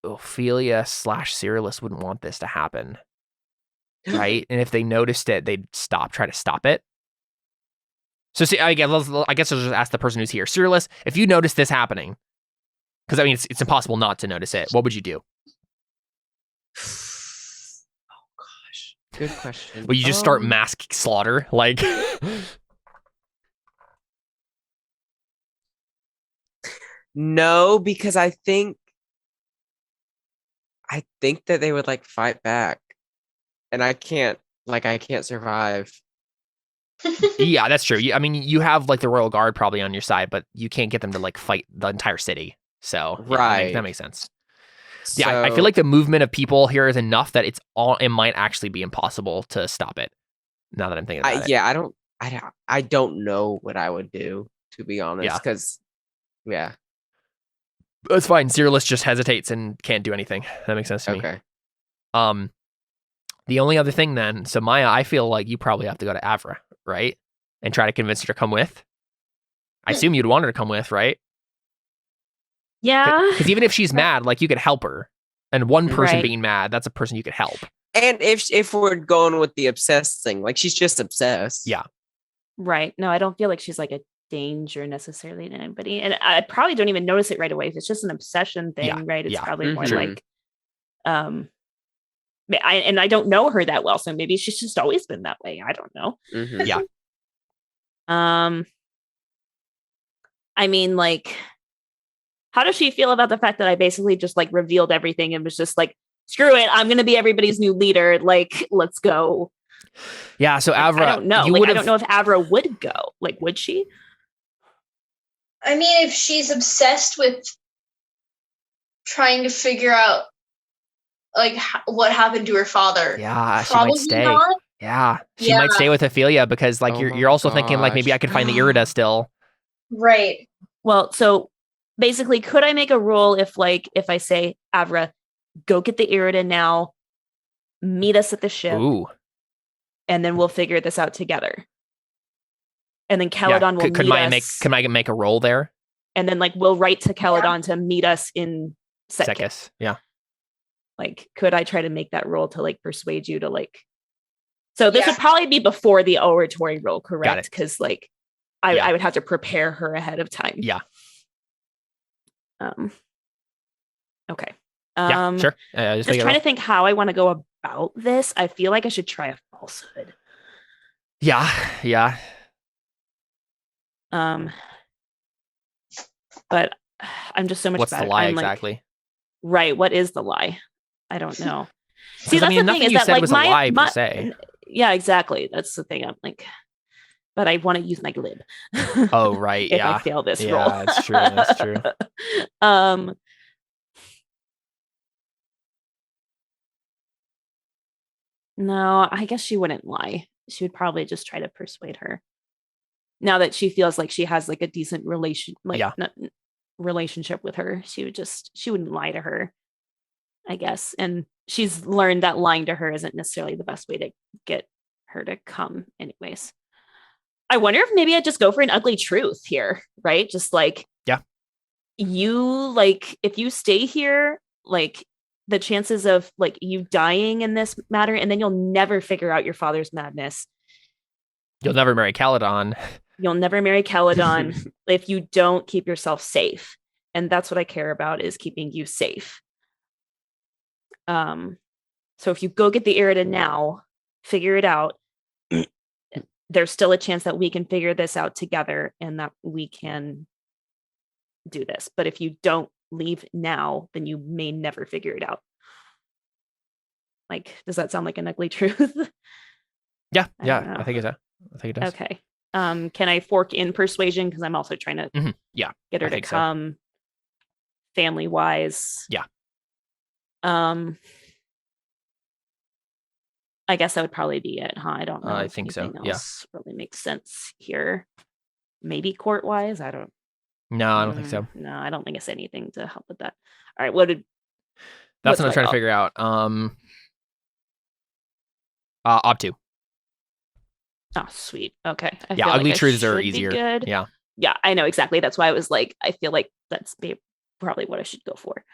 Ophelia / Cyrillus wouldn't want this to happen, right? And if they noticed it, they'd try to stop it. So see, I guess I'll just ask the person who's here. Cyrillus, if you notice this happening, because I mean, it's impossible not to notice it, what would you do? Oh gosh, good question. Will you just start mass slaughter? Like... No, because I think that they would like fight back, and I can't survive. Yeah, that's true. I mean, you have like the royal guard probably on your side, but you can't get them to like fight the entire city. So right, that makes sense. So, yeah, I feel like the movement of people here is enough that it might actually be impossible to stop it. Now that I'm thinking about it. Yeah, I don't know what I would do, to be honest, because that's fine. Cyrillus just hesitates and can't do anything. That makes sense to me. Okay. The only other thing then, so Maya, I feel like you probably have to go to Avra, right? And try to convince her to come with. I assume you'd want her to come with, right? Yeah. Because even if she's mad, like you could help her. And one person being mad, that's a person you could help. And if we're going with the obsessed thing, like she's just obsessed. Yeah. Right. No, I don't feel like she's like a danger necessarily to anybody. And I probably don't even notice it right away. If it's just an obsession thing, right? It's probably more like I don't know her that well, so maybe she's just always been that way. I don't know. Yeah. I mean, like, how does she feel about the fact that I basically just like revealed everything and was just like, screw it, I'm gonna be everybody's new leader. Like, let's go. Yeah. So Avra, I don't know. I don't know if Avra would go. Like, would she? I mean, if she's obsessed with trying to figure out like what happened to her father, she might stay. Not. Yeah, she might stay with Ophelia because like you're also thinking like maybe I could find the Irida still. Right. Well, so basically, could I make a rule if I say, Avra, go get the Irida now, meet us at the ship, and then we'll figure this out together. And then Caledon will meet us. Can I make a roll there? And then like we'll write to Caledon to meet us in Sekis. Yeah. Like, could I try to make that roll to like persuade you to like? So this would probably be before the oratory roll, correct? Because like I would have to prepare her ahead of time. Yeah. Okay. Yeah, sure. Just trying to think how I want to go about this. I feel like I should try a falsehood. Yeah. But I'm just so much. What's the lie exactly? Right. What is the lie? I don't know. See, that's the thing is that like was a lie per se. Yeah, exactly. That's the thing. I'm like, but I want to use my glib. Oh, right. If I fail this roll. Yeah, that's true. That's true. No, I guess she wouldn't lie. She would probably just try to persuade her. Now that she feels like she has like a decent relationship with her, she wouldn't lie to her, I guess. And she's learned that lying to her isn't necessarily the best way to get her to come anyways. I wonder if maybe I'd just go for an ugly truth here, right? Just like, you like, if you stay here, like the chances of like you dying in this matter, and then you'll never figure out your father's madness. You'll never marry Caledon. You'll never marry Caledon if you don't keep yourself safe. And that's what I care about, is keeping you safe. So if you go get the Irida now, figure it out, there's still a chance that we can figure this out together and that we can do this. But if you don't leave now, then you may never figure it out. Like, does that sound like an ugly truth? Yeah, I think it does. Okay. Can I fork in persuasion? Because I'm also trying to get her to come family wise. Yeah. I guess that would probably be it, huh? I don't know. I think so. Else really makes sense here. Maybe court wise. I don't. No, I don't think so. No, I don't think it's anything to help with that. All right. That's what I'm trying to figure out. Op 2. Oh, sweet. Okay. Ugly truths are easier. Good. Yeah, I know exactly. That's why I was like, I feel like that's probably what I should go for.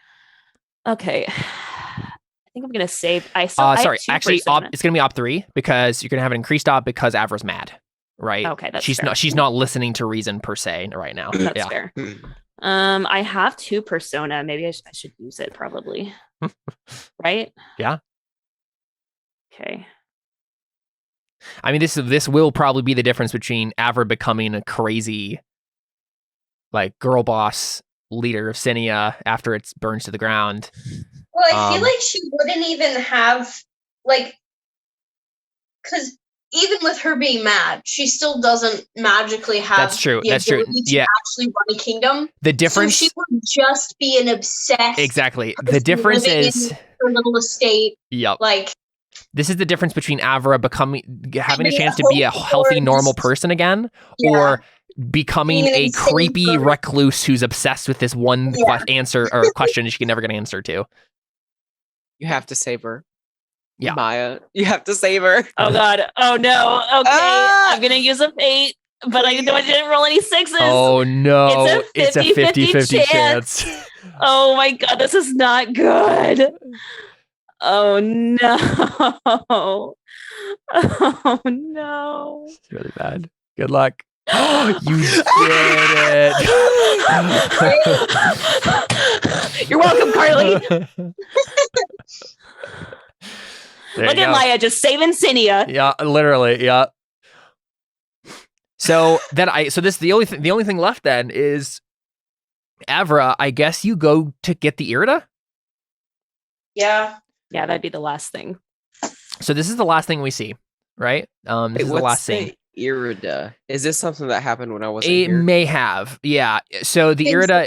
Okay. I think I'm gonna save. Sorry, actually, it's gonna be op 3 because you're gonna have an increased op because Avra's mad, right? Okay, that's fair. She's not listening to reason per se right now. That's fair. I have 2 persona. Maybe I should use it probably. Right? Yeah. Okay. I mean, this will probably be the difference between Avra becoming a crazy, like, girl boss leader of Sinia after it burns to the ground. Well, I feel like she wouldn't even have, like, because even with her being mad, she still doesn't magically have that's true. the ability to actually run a kingdom. The difference... So she would just be an obsessed... Exactly. The difference is... her little estate. Yep. Like... This is the difference between Avra having a chance to be a healthy, normal person again, or becoming a creepy recluse who's obsessed with this one answer or question she can never get an answer to. You have to save her. Yeah. Maya, you have to save her. Oh, God. Oh, no. Okay. I'm going to use a fate, but I didn't roll any 6s. Oh, no. It's a 50-50 chance. Oh, my God. This is not good. Oh, no. Oh, no. It's really bad. Good luck. You did it. You're welcome, Carly. Look at Maya just saving Sinia. Yeah, literally. Yeah. So the only thing left then is Avra. I guess you go to get the Irida. Yeah. Yeah, that'd be the last thing. So this is the last thing we see, right? This is the last scene. Irida. Is this something that happened when I wasn't here? It may have. Yeah. So the Irida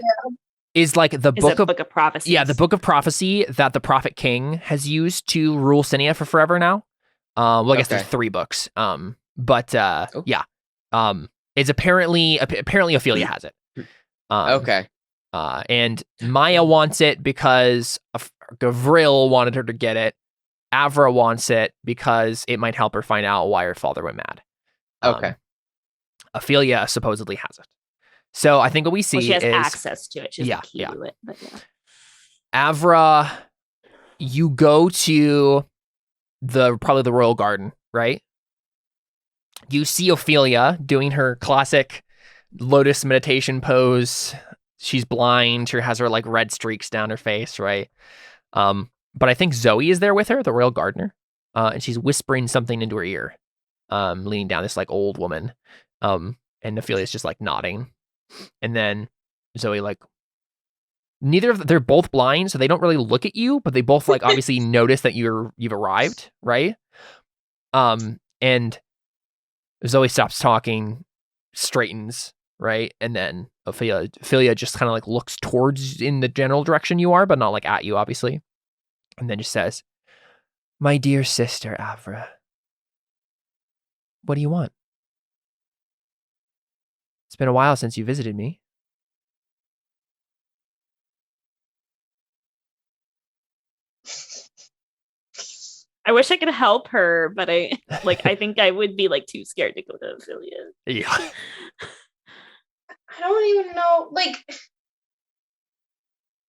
is like the book of prophecy. Yeah, the book of prophecy that the prophet king has used to rule Sinia for forever now. Well, I guess there's 3 books. It's apparently Ophelia has it. Okay. And Maya wants it because Gavril wanted her to get it. Avra wants it because it might help her find out why her father went mad. Okay. Ophelia supposedly has it. So I think what we see she has is access to it. She has the key to it. But Avra, you go to probably the royal garden, right? You see Ophelia doing her classic lotus meditation pose. She's blind. She has her like red streaks down her face, right? But I think Zoe is there with her, the royal gardener, and she's whispering something into her ear, leaning down, this like old woman. And Ophelia's just like nodding. And then Zoe they're both blind, so they don't really look at you, but they both like obviously notice that you've arrived, right? And Zoe stops talking, straightens, right? And then Ophelia just kind of like looks towards in the general direction you are, but not like at you, obviously. And then just says, "My dear sister Avra, what do you want? It's been a while since you visited me." I wish I could help her, but I think I would be like too scared to go to Ophelia. Yeah. I don't even know. Like,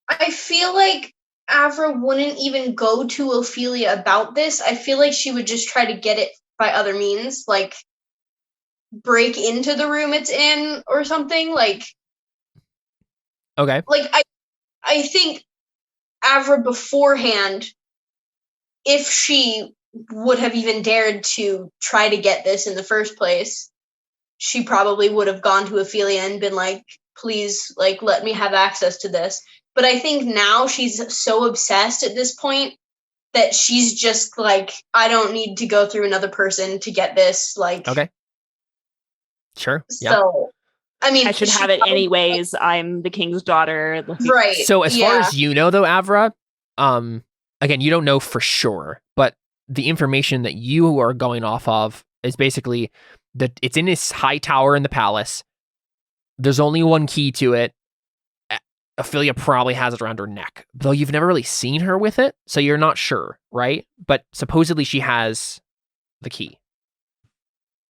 I feel like Avra wouldn't even go to Ophelia about this. I feel like she would just try to get it by other means, like break into the room it's in or something. Like, okay. Like I think Avra beforehand, if she would have even dared to try to get this in the first place, she probably would have gone to Ophelia and been like, please, like, let me have access to this. But I think now she's so obsessed at this point that she's just like, I don't need to go through another person to get this. Like, okay, sure, yeah. So, I mean, I should have it anyways. I'm the king's daughter. Like, right. So as far as you know, though, Avra, again, you don't know for sure, but the information that you are going off of is basically that it's in this high tower in the palace. There's only one key to it. Ophelia probably has it around her neck, though you've never really seen her with it, so you're not sure, right? But supposedly she has the key.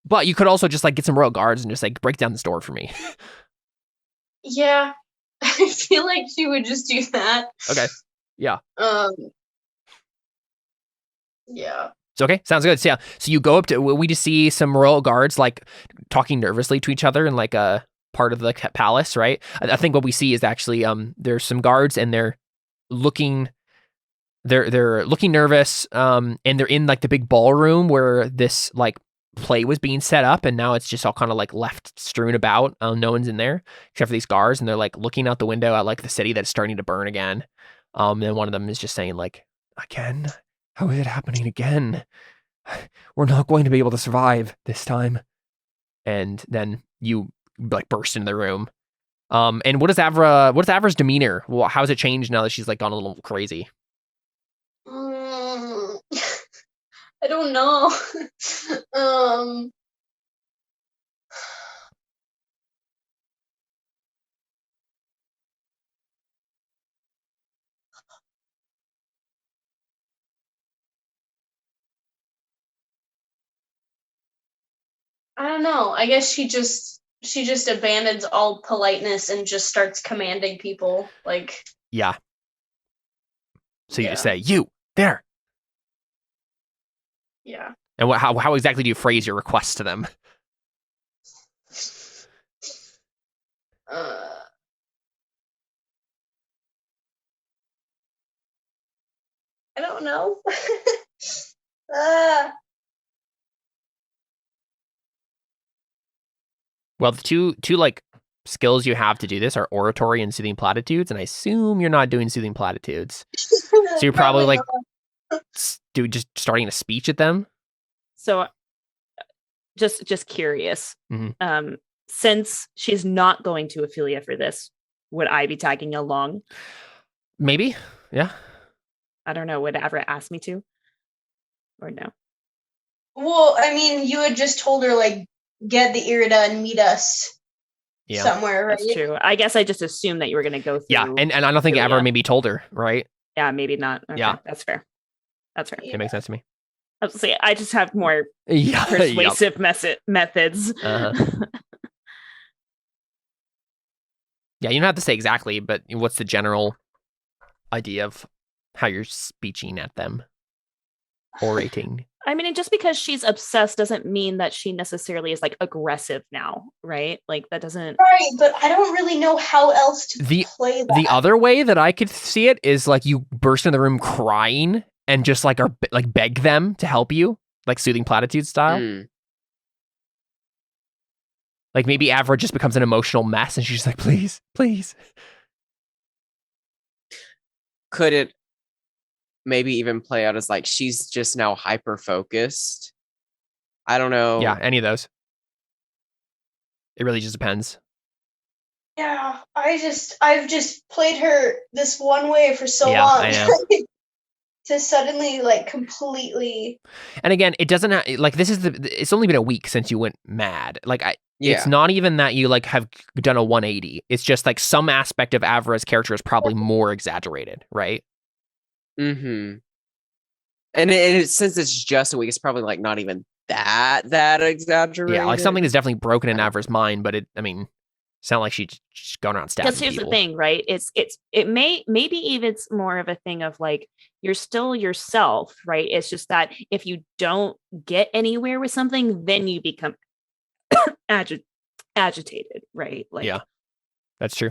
But you could also just like get some royal guards and just like break down this door for me. Yeah, I feel like she would just do that. Okay. Yeah. Yeah. So, okay, sounds good. So, yeah, so you go up to, we just see some royal guards like talking nervously to each other in like a part of the palace, right? I think what we see is actually there's some guards and they're looking nervous, and they're in like the big ballroom where this like play was being set up, and now it's just all kind of like left strewn about. No one's in there except for these guards, and they're like looking out the window at like the city that's starting to burn again. And one of them is just saying like, again, how is it happening again? We're not going to be able to survive this time. And then you like burst into the room. And what's Avra's demeanor? Well, how has it changed now that she's like gone a little crazy? I don't know. I don't know. I guess she just abandons all politeness and just starts commanding people. Like, yeah. So you just say, "You there." Yeah. And how exactly do you phrase your request to them? I don't know. Well, the two like skills you have to do this are oratory and soothing platitudes, and I assume you're not doing soothing platitudes. So you're probably like just starting a speech at them. So just curious. Mm-hmm. Since she's not going to Ophelia for this, would I be tagging along? Maybe. Yeah. I don't know. Would Avra ask me to? Or no? Well, I mean, you had just told her, like, get the Irida and meet us somewhere, right? That's true. I guess I just assumed that you were going to go through. Yeah, and I don't think Avra maybe told her, right? Yeah, maybe not. Okay, yeah. That's fair. That's fair. It makes sense to me. I was say I just have more persuasive methods. Yeah, you don't have to say exactly, but what's the general idea of how you're speeching at them? Orating. I mean, just because she's obsessed doesn't mean that she necessarily is like aggressive now, right? Like that doesn't. Right, but I don't really know how else to play that. The other way that I could see it is like you burst in the room crying and just like beg them to help you, like soothing platitude style. Like maybe Avra just becomes an emotional mess and she's like, please, please. Could it maybe even play out as like she's just now hyper focused? I don't know. Yeah, any of those. It really just depends. Yeah, I've just played her this one way for so long. I know. To suddenly like completely. And again, it doesn't like this is it's only been a week since you went mad. Like it's not even that you like have done a 180. It's just like some aspect of Avra's character is probably more exaggerated, right? Mm-hmm. And since it's just a week, it's probably like not even that exaggerated. Yeah, like something is definitely broken in Avra's mind, but it's not like she's going around stabbing people. Because here's the thing, right? It maybe even it's more of a thing of like you're still yourself, right? It's just that if you don't get anywhere with something, then you become agitated, right? Like yeah, that's true.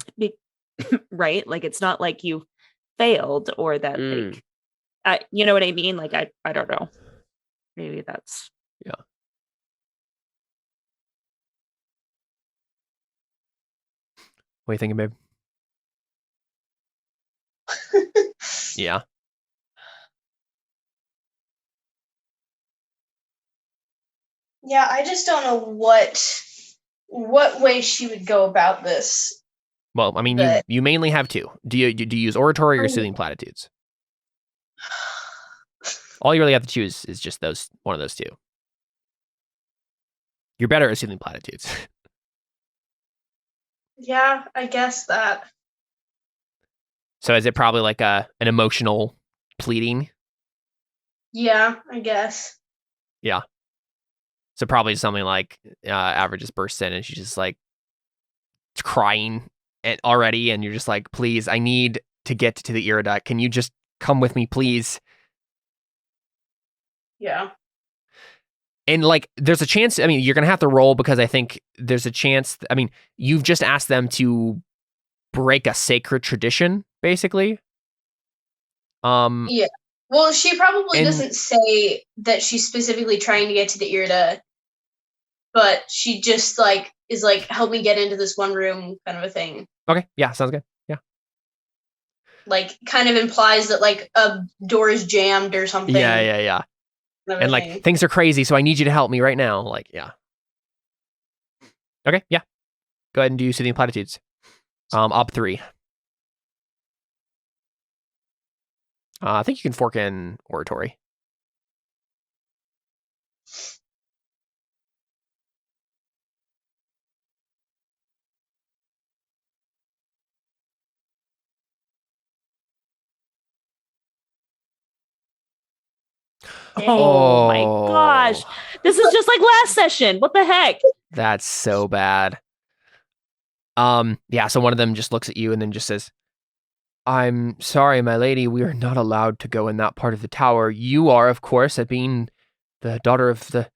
Right? Like it's not like you failed or that like you know what I mean? Like I don't know. Maybe that's yeah. What are you thinking, babe? Yeah. Yeah, I just don't know what way she would go about this. Well, I mean, you mainly have two. Do you use oratory or soothing platitudes? All you really have to choose is just one of those two. You're better at soothing platitudes. Yeah, I guess that. So is it probably like an emotional pleading? Yeah, I guess. Yeah. So probably something like Average just bursts in and she's just like crying already, and you're just like, please, I need to get to the Iridite. Can you just come with me, please? Yeah. And like, there's a chance, I mean, you're going to have to roll because I think there's a chance, I mean, you've just asked them to break a sacred tradition, basically. Yeah. Well, she probably doesn't say that she's specifically trying to get to the Irida, but she just like is like, help me get into this one room kind of a thing. Okay. Yeah. Sounds good. Yeah. Like kind of implies that like a door is jammed or something. Yeah. And like, things are crazy, so I need you to help me right now. Like, yeah. Okay. Yeah. Go ahead and do soothing platitudes. Op 3. I think you can fork in oratory. Oh my gosh. This is just like last session. What the heck? That's so bad. Yeah, so one of them just looks at you and then just says, I'm sorry, my lady, we are not allowed to go in that part of the tower. You are, of course, at being the daughter of the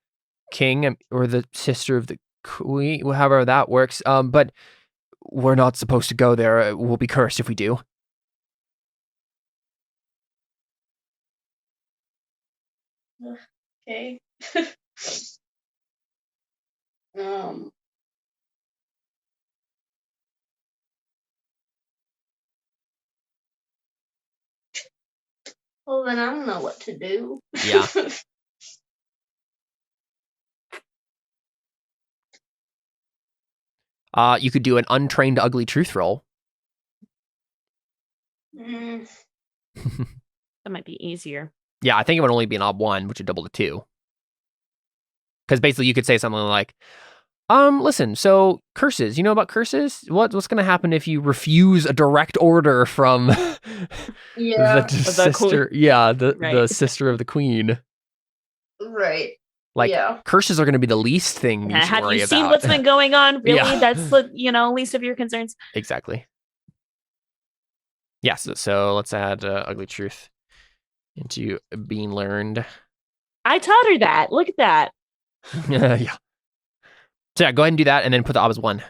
king or the sister of the queen, however that works. But we're not supposed to go there. We'll be cursed if we do. Okay. Well, then I don't know what to do. Yeah. You could do an untrained ugly truth roll. That might be easier. Yeah, I think it would only be an ob 1, which would double to 2. Because basically you could say something like, listen, so curses, you know about curses? What's going to happen if you refuse a direct order from the sister? Yeah, the sister of the queen. Right. Like, curses are going to be the least thing you should Have worry you seen about. what's been going on? Really? Yeah. That's the, least of your concerns. Exactly. Yes, so let's add ugly truth into being learned. I taught her that. Look at that. Yeah. So yeah, go ahead and do that and then put the ob as 1.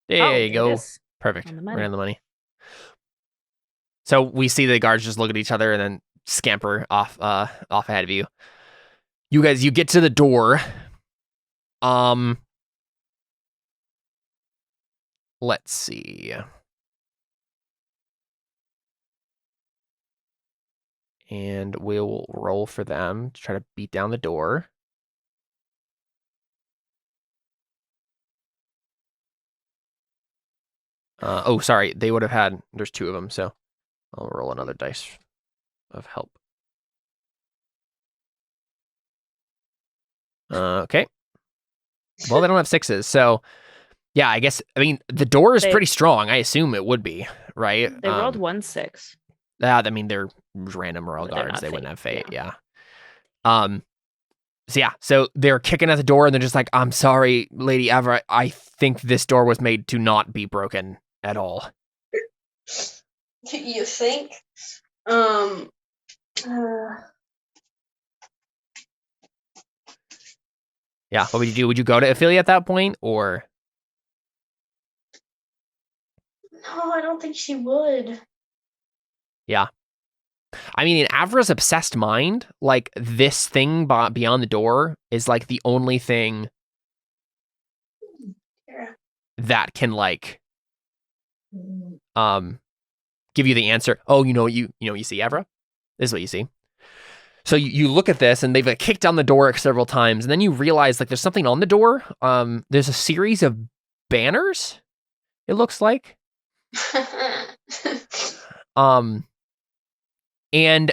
There you go. Perfect. Right on the money. So we see the guards just look at each other and then scamper off ahead of you. You guys, you get to the door. Let's see. And we'll roll for them to try to beat down the door. Oh, sorry. They would have had, there's 2 of them, so I'll roll another dice of help. Okay. Well, they don't have 6s, so yeah, I guess, I mean, the door is pretty strong. I assume it would be, right? They rolled 1 6. I mean, they're random royal guards. They wouldn't have fate, yeah. So yeah, so they're kicking at the door and they're just like, I'm sorry, Lady Avra, I think this door was made to not be broken at all. You think? Yeah, what would you do? Would you go to Ophelia at that point, or? No, I don't think she would. Yeah. I mean, in Avra's obsessed mind, like this thing beyond the door is like the only thing that can like give you the answer. Oh, you see, Avra? This is what you see. So you look at this, and they've like, kicked down the door several times, and then you realize like there's something on the door. There's a series of banners. It looks like. And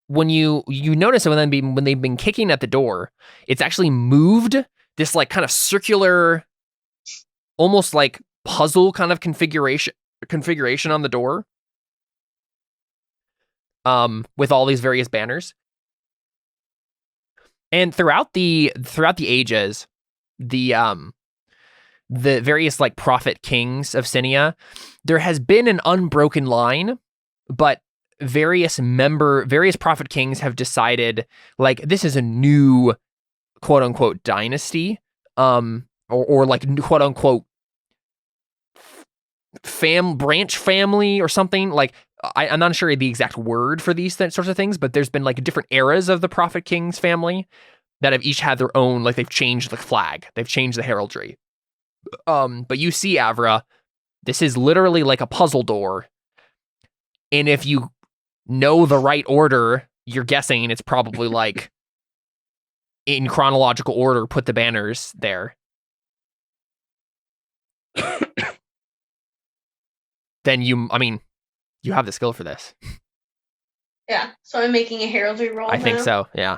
when you notice it when they've been kicking at the door, it's actually moved this like kind of circular, almost like puzzle kind of configuration on the door. With all these various banners. And throughout the ages, the various like prophet kings of Sinia, there has been an unbroken line, but various prophet kings have decided like this is a new quote unquote dynasty, or like quote unquote branch family or something. Like I'm not sure the exact word for these sorts of things, but there's been like different eras of the prophet king's family that have each had their own, like they've changed the flag, they've changed the heraldry. But you see, Avra, this is literally like a puzzle door, and if you know the right order, you're guessing it's probably like in chronological order, put the banners there. Then you have the skill for this. Yeah, so I'm making a heraldry roll I think so, yeah.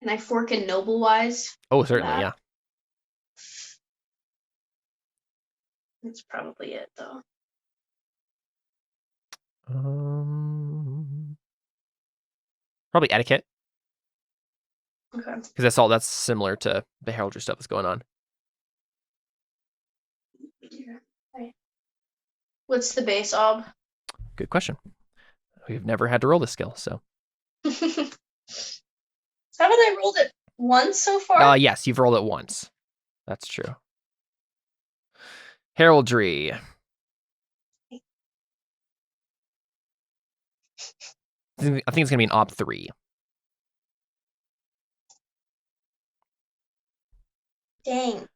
Can I fork in noble wise? Oh, certainly, yeah. That's probably it, though. Probably etiquette. Okay. Because that's similar to the heraldry stuff that's going on. Okay. What's the base ob? Good question. We've never had to roll this skill, so. Haven't I rolled it once so far? Yes, you've rolled it once. That's true. Heraldry. I think it's going to be an Ob 3. Dang.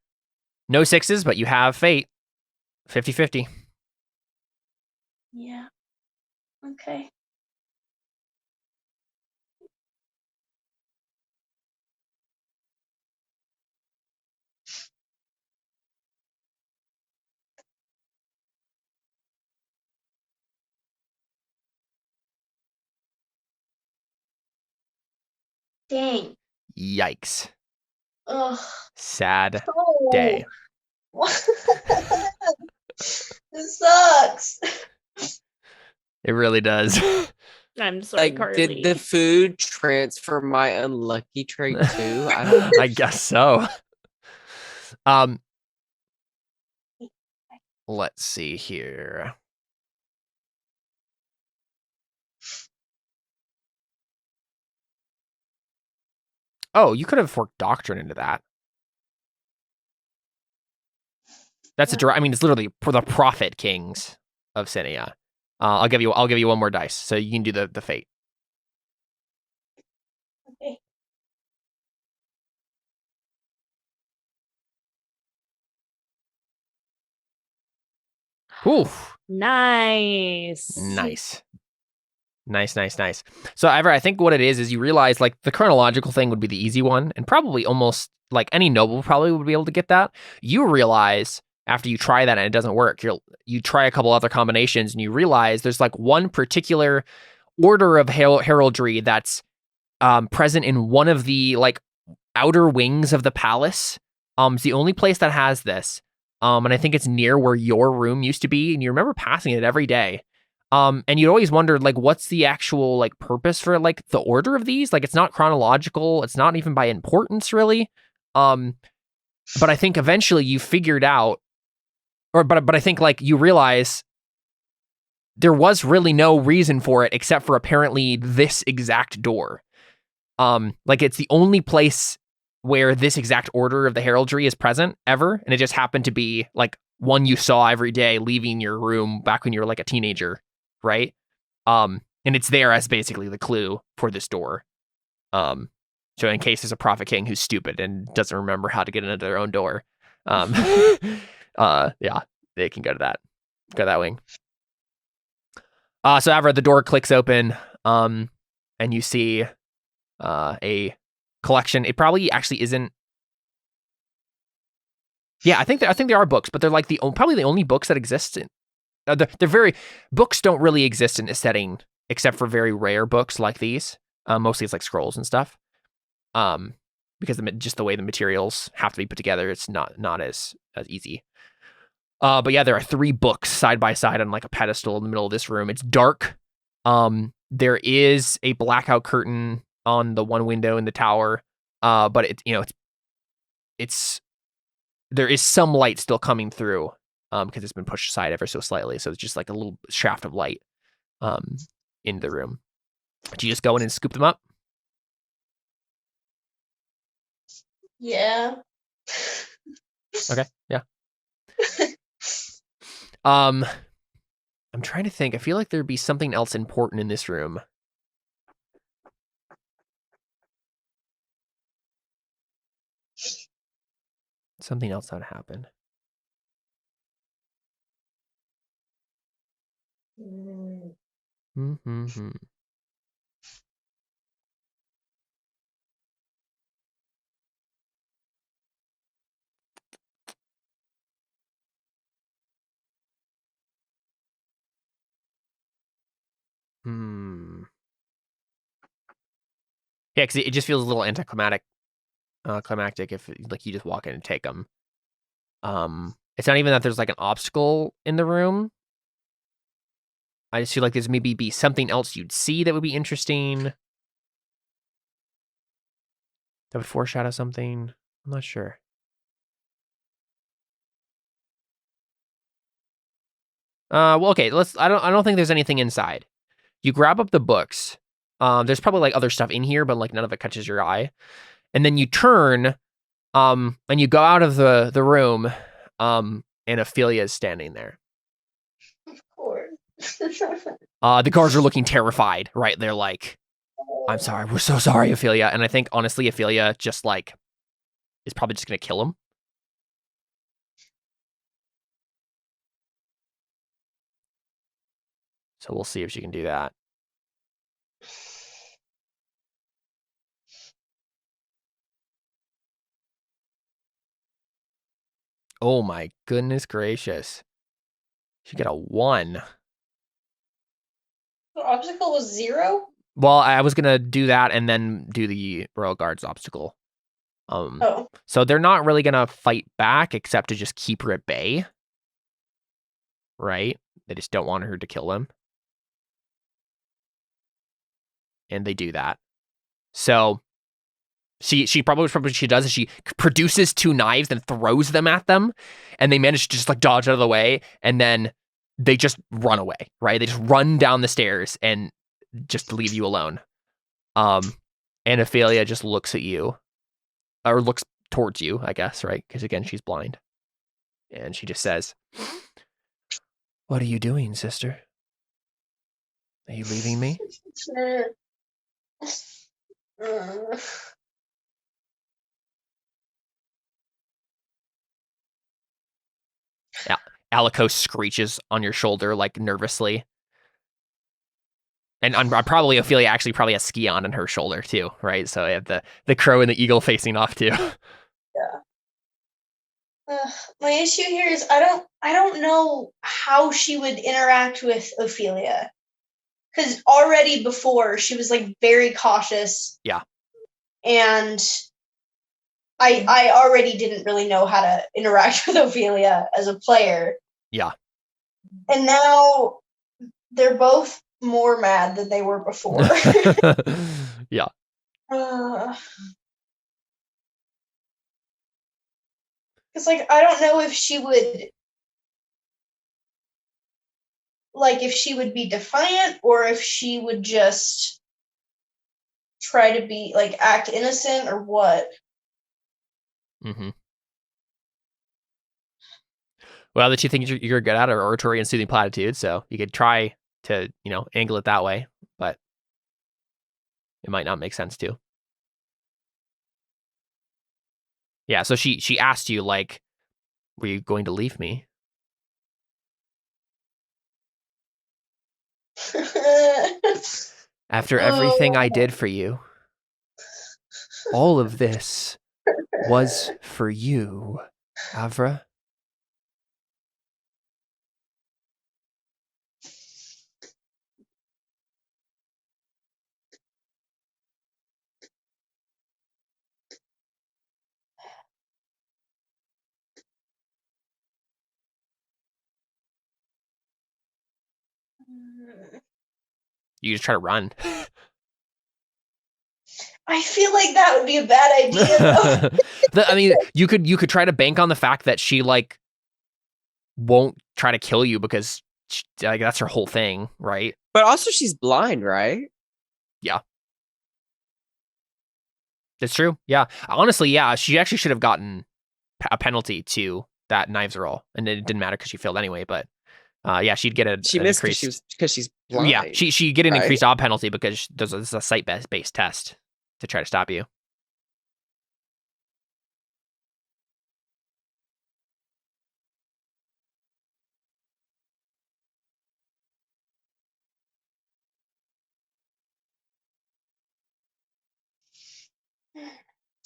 No 6s, but you have fate. 50-50. Yeah. Okay. Dang. Yikes. Ugh. Sad day. This sucks. It really does. I'm sorry, like, Carly. did the food transfer my unlucky trait too? I don't know. I guess so. Let's see here. Oh, you could have forked doctrine into that. That's it's literally for the prophet kings of Sinia. I'll give you one more dice, so you can do the fate. Okay. Oof. Nice. So, I think what it is you realize like the chronological thing would be the easy one, and probably almost like any noble probably would be able to get that. You realize after you try that and it doesn't work, you try a couple other combinations and you realize there's like one particular order of heraldry that's present in one of the like outer wings of the palace. It's the only place that has this. And I think it's near where your room used to be, and you remember passing it every day. And you'd always wondered like what's the actual like purpose for like the order of these? Like it's not chronological, it's not even by importance really. But I think eventually you figured out but I think like you realize there was really no reason for it except for apparently this exact door. Like it's the only place where this exact order of the heraldry is present ever, and it just happened to be like one you saw every day leaving your room back when you were like a teenager, right? And it's there as basically the clue for this door. So in case there's a prophet king who's stupid and doesn't remember how to get into their own door, yeah, they can go to that wing. So however, the door clicks open, and you see a collection. It probably actually isn't. Yeah, I think there are books, but they're like probably the only books that exist in. Books don't really exist in a setting except for very rare books like these. Mostly it's like scrolls and stuff. Because just the way the materials have to be put together, it's not as easy. But yeah, there are 3 books side by side on like a pedestal in the middle of this room. It's dark. There is a blackout curtain on the one window in the tower. But it's there is some light still coming through. Because it's been pushed aside ever so slightly, so it's just like a little shaft of light, in the room. Do you just go in and scoop them up? Yeah. Okay. Yeah. I'm trying to think. I feel like there'd be something else important in this room. Something else that would happen. Mm-hmm. Yeah, because it just feels a little anticlimactic. Climactic if like you just walk in and take them. It's not even that there's like an obstacle in the room. I just feel like there's maybe be something else you'd see that would be interesting. That would foreshadow something. I'm not sure. Well, okay. I don't think there's anything inside. You grab up the books. There's probably like other stuff in here, but like none of it catches your eye. And then you turn, and you go out of the room, and Ophelia is standing there. Of course. The guards are looking terrified, right? They're like, "I'm sorry, we're so sorry, Ophelia." And I think honestly, Ophelia just like is probably just gonna kill him. So we'll see if she can do that. Oh my goodness gracious. She got a 1. The obstacle was 0? Well, I was going to do that and then do the Royal Guards obstacle. So they're not really going to fight back except to just keep her at bay. Right? They just don't want her to kill them. And they do that. So she probably what she does is she produces 2 knives and throws them at them, and they manage to just like dodge out of the way, and then they just run away, right? They just run down the stairs and just leave you alone. And Ophelia just looks at you, or looks towards you, I guess, right? Because again, she's blind. And she just says, "What are you doing, sister? Are you leaving me?" Yeah, Alico screeches on your shoulder, like nervously. And probably Ophelia actually probably has Skion on her shoulder too, right? So I have the crow and the eagle facing off too. Yeah. My issue here is I don't know how she would interact with Ophelia, because already before she was like very cautious. Yeah. And I already didn't really know how to interact with Ophelia as a player. Yeah. And now they're both more mad than they were before. Yeah. Because, like, I don't know if she would, like, if she would be defiant or if she would just try to be, like, act innocent or what. Mm-hmm. Well, that you think you're good at oratory and soothing platitudes, so you could try to, angle it that way, but it might not make sense to. Yeah, so she asked you, like, were you going to leave me? After everything I did for you, all of this was for you, Avra. You just try to run. I feel like that would be a bad idea, though. I mean, you could try to bank on the fact that she, like, won't try to kill you because like, that's her whole thing, right? But also she's blind, right? Yeah. That's true. Yeah. Honestly, yeah, she actually should have gotten a penalty to that knives roll, and it didn't matter because she failed anyway, but yeah, she'd get she missed because she's blind. Yeah, she get an increased odd penalty because this is a site-based test to try to stop you.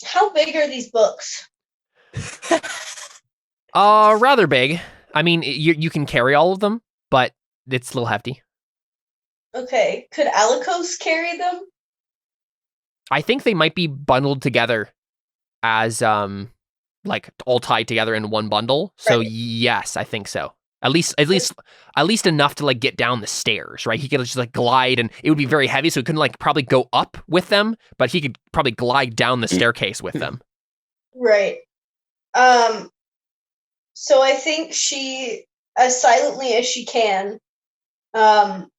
How big are these books? Rather big. I mean, you can carry all of them, but it's a little hefty. Okay, could Alikos carry them? I think they might be bundled together as like all tied together in one bundle. So right. Yes, I think so. At least enough to like get down the stairs, right? He could just like glide, and it would be very heavy, so he couldn't like probably go up with them, but he could probably glide down the staircase with them. Right. So I think she, as silently as she can, hands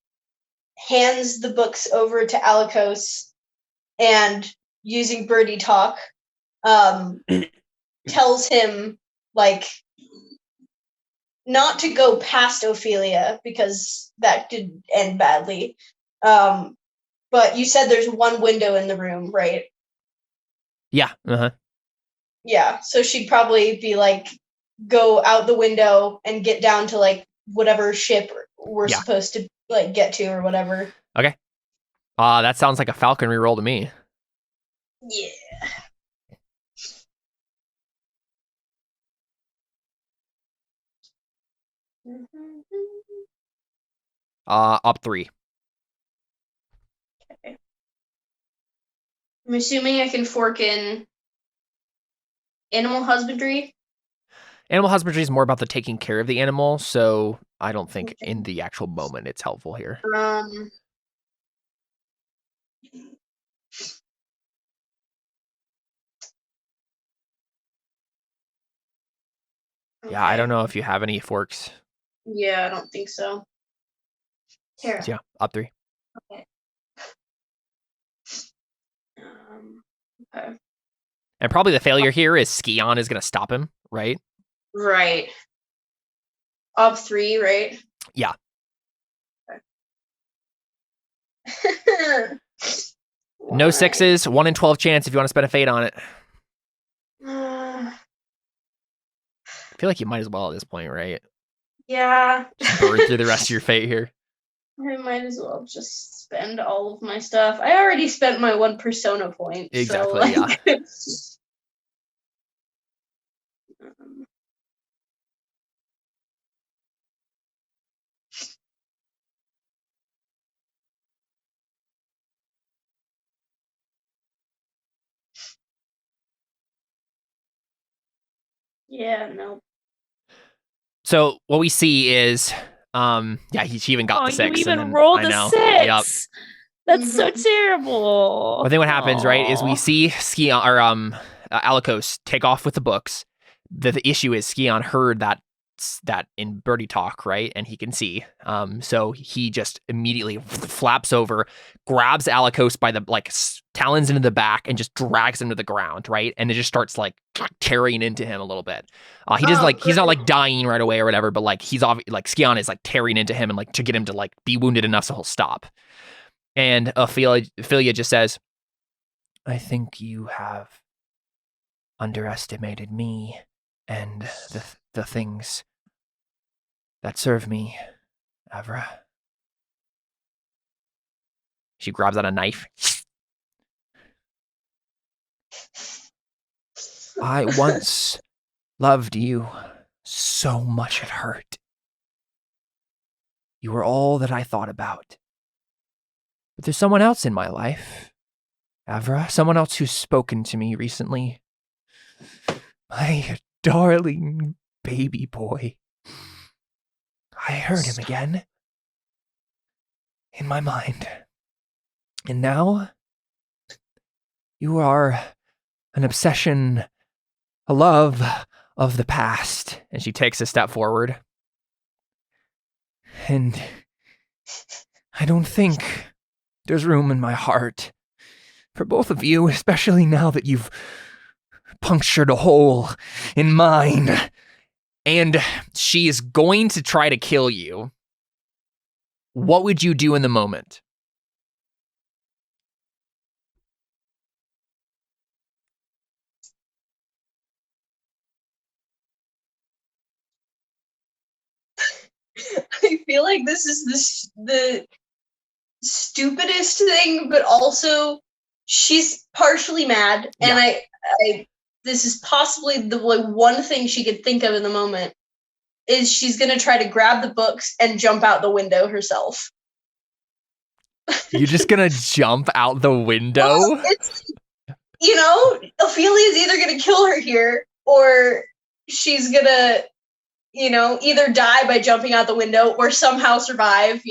the books over to Alikos, and using birdie talk, tells him, like, not to go past Ophelia because that could end badly. But you said there's one window in the room, right? Yeah. Uh-huh. Yeah. So she'd probably be like, go out the window and get down to like whatever ship we're supposed to like get to or whatever. Okay. That sounds like a falconry roll to me. Yeah. Up 3. Okay. I'm assuming I can fork in animal husbandry. Animal husbandry is more about the taking care of the animal, so I don't think in the actual moment it's helpful here. Yeah, I don't know if you have any forks. Yeah, I don't think so. Tara. So yeah, up 3. Okay. Okay. And probably the failure here is Skion is going to stop him, right? Right. Up 3, right? Yeah. Okay. No 6s, 1 in 12 chance if you want to spend a fate on it. I feel like you might as well at this point, right? Yeah. Just burn through the rest of your fate here. I might as well just spend all of my stuff. I already spent my 1 persona point. Exactly, so, like, yeah. Yeah, no. So what we see is, she even got the 6. You even and then, rolled a 6. Yep. That's so terrible. But then what happens, right, is we see Skion or Alikos take off with the books. The issue is Skion heard that in birdie talk, right, and he can see. So he just immediately flaps over, grabs Alikos by the talons into the back and just drags him to the ground, right? And it just starts like tearing into him a little bit. He doesn't like, he's not like dying right away or whatever, but like he's like Skion is like tearing into him and like to get him to like be wounded enough so he'll stop. And Ophelia just says, I think you have underestimated me and the things that serve me, Avra. She grabs out a knife. I once loved you so much it hurt. You were all that I thought about. But there's someone else in my life, Avra, someone else who's spoken to me recently. My darling baby boy. I heard him again. In my mind. And now, you are an obsession, a love of the past. And she takes a step forward. And I don't think there's room in my heart for both of you, especially now that you've punctured a hole in mine. And she is going to try to kill you. What would you do in the moment? I feel like this is the stupidest thing, but also she's partially mad, and I this is possibly the one thing she could think of in the moment is she's gonna try to grab the books and jump out the window herself. You're just gonna jump out the window? Well, Ophelia's either gonna kill her here, or she's gonna either die by jumping out the window or somehow survive,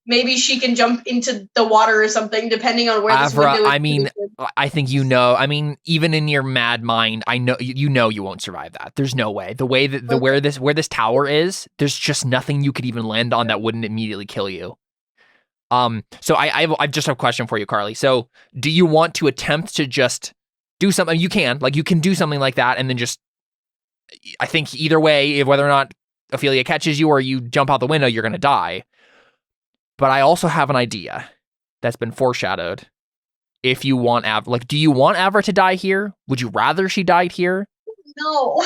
maybe she can jump into the water or something, depending on where this window is. I mean, I think even in your mad mind, I know you won't survive that. There's no way. The way that where this tower is, there's just nothing you could even land on that wouldn't immediately kill you. So I just have a question for you, Carly. So do you want to attempt to just do something? You can do something like that and then just, I think either way, whether or not Ophelia catches you or you jump out the window, you're going to die. But I also have an idea that's been foreshadowed. If you want do you want Avra to die here? Would you rather she died here? No.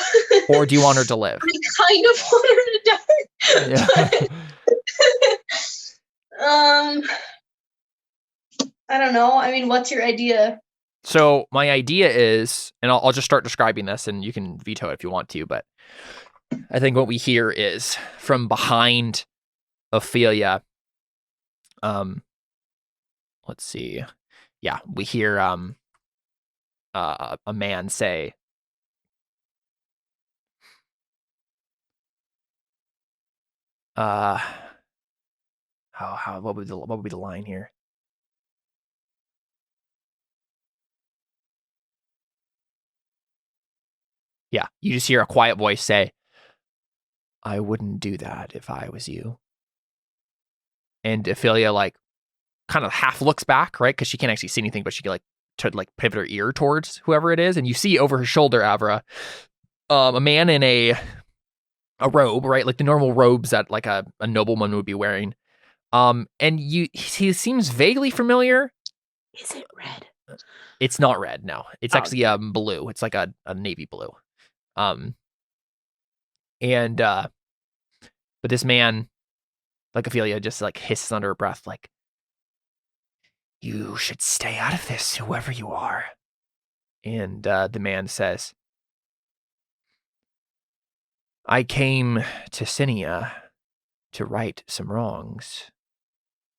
Or do you want her to live? I kind of want her to die. Yeah. I don't know. I mean, what's your idea? So my idea is, and I'll just start describing this and you can veto it if you want to, but I think what we hear is from behind Ophelia. Let's see. Yeah, we hear a man say, what would be the line here? Yeah, you just hear a quiet voice say, I wouldn't do that if I was you. And Ophelia kind of half looks back, right? Because she can't actually see anything, but she can pivot her ear towards whoever it is. And you see over her shoulder, Avra, a man in a robe, right? Like the normal robes that like a nobleman would be wearing. And he seems vaguely familiar. Is it red? It's not red, no. It's actually blue. It's like a navy blue. But this man, like Ophelia, just like hisses under her breath, like, you should stay out of this, whoever you are. And the man says, I came to Sinia to right some wrongs,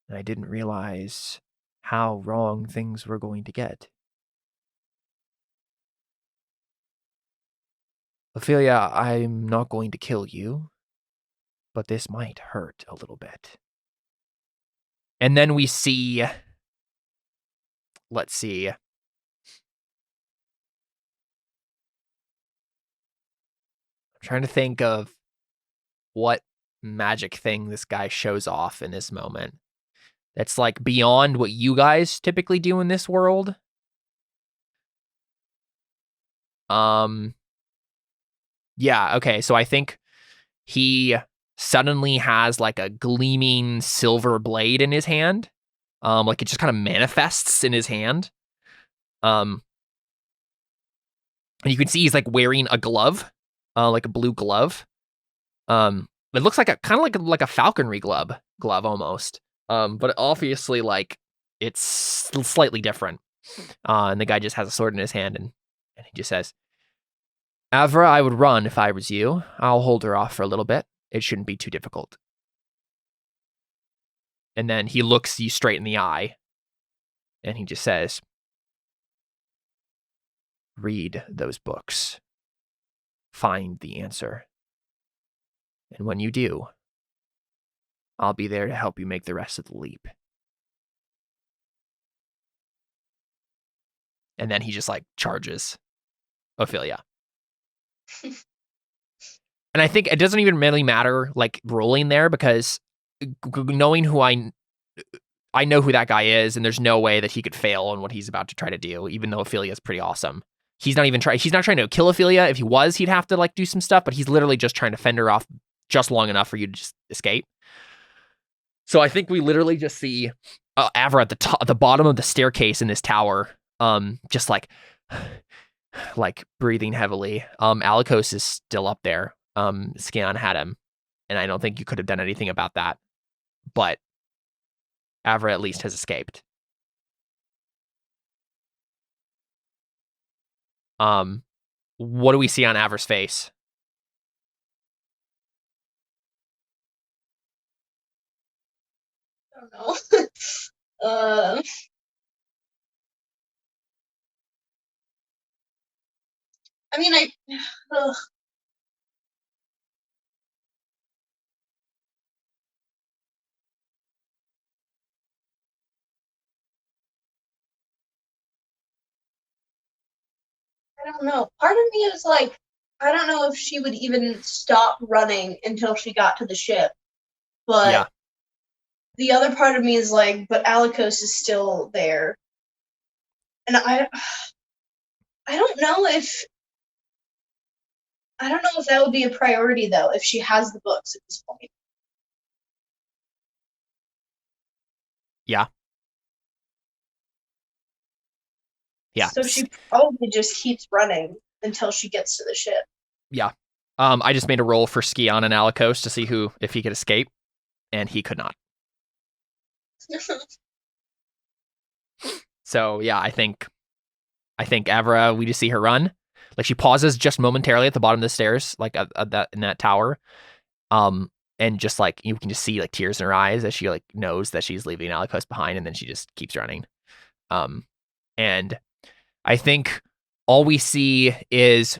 and I didn't realize how wrong things were going to get. Ophelia, I'm not going to kill you, but this might hurt a little bit. And then we see, let's see. I'm trying to think of what magic thing this guy shows off in this moment. That's like beyond what you guys typically do in this world. Yeah, okay, so I think he suddenly has like a gleaming silver blade in his hand. Like it just kind of manifests in his hand. And you can see he's like wearing a glove, like a blue glove. It looks like a kind of like a falconry glove almost. But obviously like it's slightly different. And the guy just has a sword in his hand and he just says, Avra, I would run if I was you. I'll hold her off for a little bit. It shouldn't be too difficult. And then he looks you straight in the eye and he just says, read those books. Find the answer. And when you do, I'll be there to help you make the rest of the leap. And then he just like charges Ophelia. And I think it doesn't even really matter like rolling there because knowing who I know who that guy is, and there's no way that he could fail on what he's about to try to do, even though Ophelia is pretty awesome. He's not trying to kill Ophelia. If he was, he'd have to like do some stuff, but he's literally just trying to fend her off just long enough for you to just escape. So I think we literally just see Avra at the bottom of the staircase in this tower, just like breathing heavily. Alikos is still up there. Skion had him, and I don't think you could have done anything about that. But Avra at least has escaped. What do we see on Avra's face? I don't know. I mean, I don't know. Part of me is like, I don't know if she would even stop running until she got to the ship. But yeah. The other part of me is like, but Alikos is still there. And I don't know if that would be a priority though, if she has the books at this point. Yeah. Yeah. So she probably just keeps running until she gets to the ship. Yeah. I just made a roll for Skion and Alikos to see if he could escape, and he could not. So yeah, I think Avra, we just see her run. Like she pauses just momentarily at the bottom of the stairs, like in that tower. And just like you can just see like tears in her eyes as she like knows that she's leaving Alikos behind, and then she just keeps running. And I think all we see is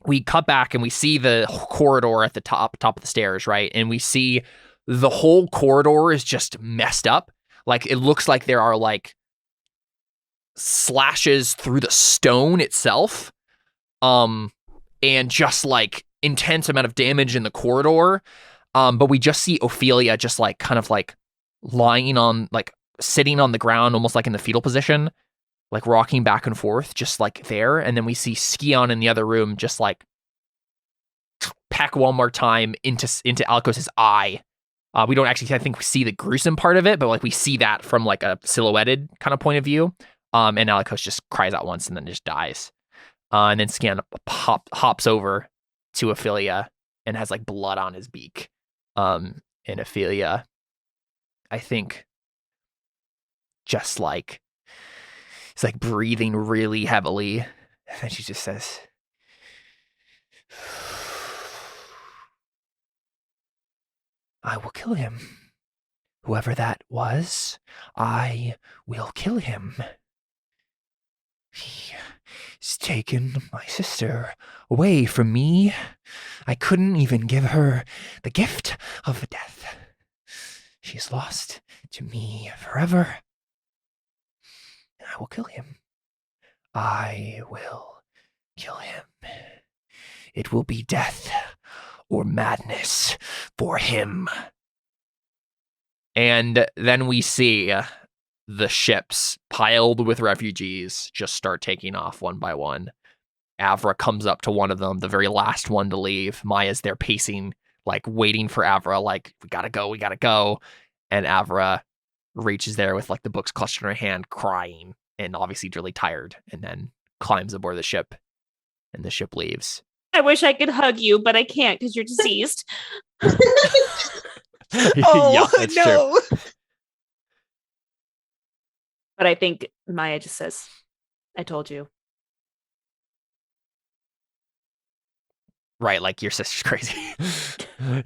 we cut back and we see the corridor at the top of the stairs, right? And we see the whole corridor is just messed up. Like it looks like there are like slashes through the stone itself. And just like intense amount of damage in the corridor. But we just see Ophelia just like kind of like lying on, like sitting on the ground, almost like in the fetal position, like rocking back and forth, just like there. And then we see Skion in the other room, just like peck one more time into Alikos's eye. We don't actually, I think, see the gruesome part of it, but like we see that from like a silhouetted kind of point of view. And Alikos just cries out once and then just dies. And then Skion hops over to Ophelia and has like blood on his beak. And Ophelia, I think, just like, it's like breathing really heavily. And then she just says, I will kill him. Whoever that was, I will kill him. He's taken my sister away from me. I couldn't even give her the gift of death. She's lost to me forever. I will kill him. I will kill him. It will be death or madness for him. And then we see the ships piled with refugees just start taking off one by one. Avra comes up to one of them, the very last one to leave. Maya's there pacing, like waiting for Avra, like, we gotta go. And Avra reaches there with like the books clutched in her hand, crying and obviously really tired, and then climbs aboard the ship, and the ship leaves. I wish I could hug you, but I can't because you're diseased. Yeah, it's true. But I think Maya just says, I told you. Right, like your sister's crazy.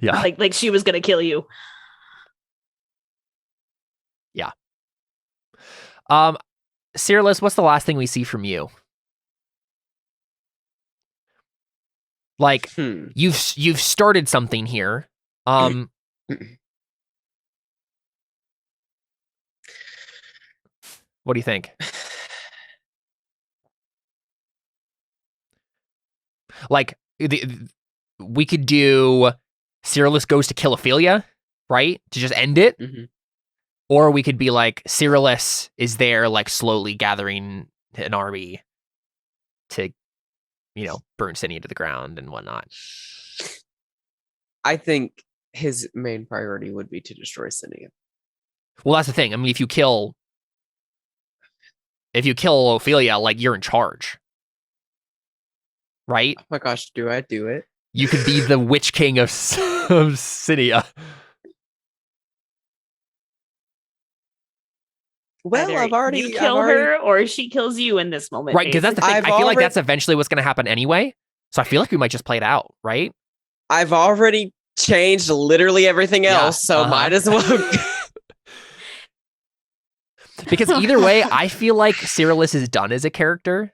Yeah. Like she was gonna kill you. Yeah. Cyrillus, what's the last thing we see from you? Like, you've started something here. What do you think? Like, we could do Cyrillus goes to kill Ophelia, right? To just end it. Mm-hmm. Or we could be like, Cyrillus is there, like, slowly gathering an army to, burn Sinia to the ground and whatnot. I think his main priority would be to destroy Sinia. Well, that's the thing. I mean, if you kill Ophelia, like, you're in charge. Right? Oh my gosh, do I do it? You could be the Witch King of Sinia. Well, you kill her or she kills you in this moment. Right, because that's the thing. I feel like that's eventually what's going to happen anyway. So I feel like we might just play it out, right? I've already changed literally everything else, so might as well. Because either way, I feel like Cyrillus is done as a character.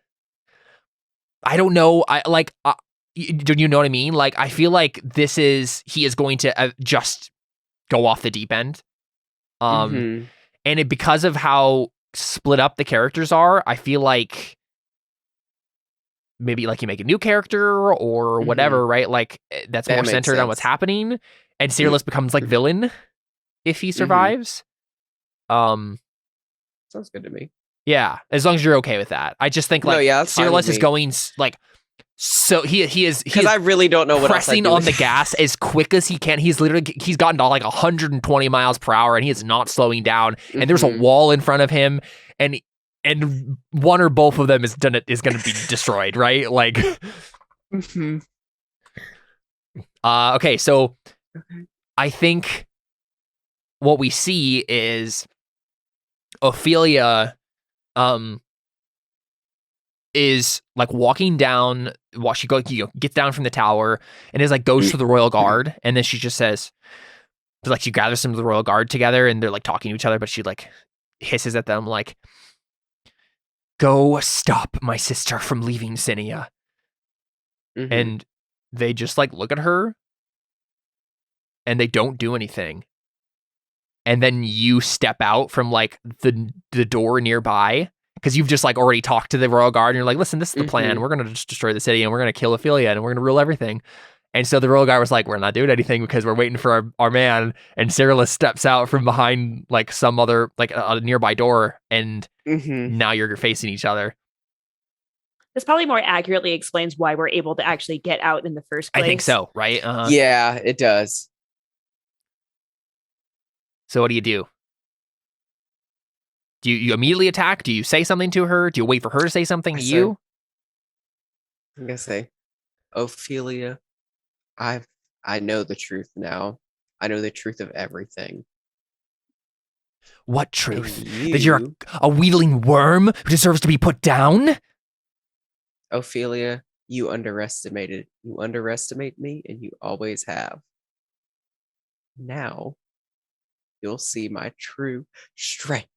I don't know. Do you know what I mean? Like, I feel like he is going to just go off the deep end. And because of how split up the characters are, I feel like maybe like you make a new character or whatever, right? Like that's more centered on what's happening. And Cyrillus becomes like villain if he survives. Sounds good to me. Yeah, as long as you're okay with that. I just think like Cyrillus is going like, so he is because I really don't know what pressing on the gas as quick as he can. He's gotten to like 120 miles per hour and he is not slowing down. And there's a wall in front of him, and one or both of them is going to be destroyed, right? Like, okay, so I think what we see is Ophelia, is like walking down while she gets down from the tower and is like goes to the royal guard, and then she just says, like, she gathers some of the royal guard together and they're like talking to each other, but she like hisses at them like, go stop my sister from leaving Sinia. And they just like look at her and they don't do anything. And then you step out from like the door nearby, because you've just like already talked to the royal guard and you're like, listen, this is the plan. We're going to just destroy the city and we're going to kill Ophelia and we're going to rule everything. And so the royal guard was like, we're not doing anything because we're waiting for our man. And Cyrillus steps out from behind like some other, like a nearby door. And now you're facing each other. This probably more accurately explains why we're able to actually get out in the first place. I think so, right? Yeah, it does. So what do? Do you immediately attack? Do you say something to her? Do you wait for her to say something to you? I'm gonna say, Ophelia, I know the truth now. I know the truth of everything. What truth? That you're a wheedling worm who deserves to be put down? Ophelia, you underestimate me, and you always have. Now, you'll see my true strength.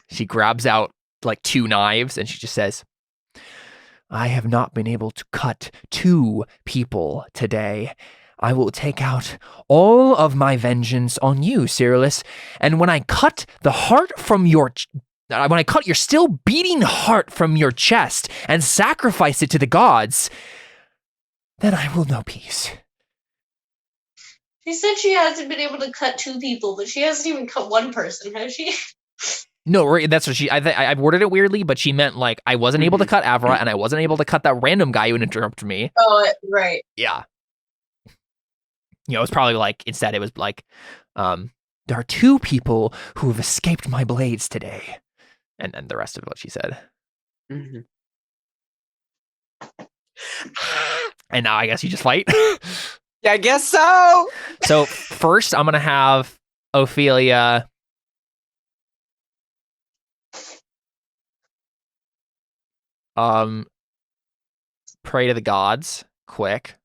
She grabs out like 2 knives and she just says, I have not been able to cut 2 people today. I will take out all of my vengeance on you, Cyrillus. And when I cut your still beating heart from your chest and sacrifice it to the gods, then I will know peace. She said she hasn't been able to cut 2 people, but she hasn't even cut 1 person, has she? No, that's what she. I worded it weirdly, but she meant like I wasn't able to cut Avra, and I wasn't able to cut that random guy who interrupted me. Oh, right. Yeah. It was probably like instead it was like, there are 2 people who have escaped my blades today, and then the rest of what she said. Mm-hmm. And now I guess you just fight. Yeah, I guess so. So first, I'm gonna have Ophelia. Pray to the gods, quick.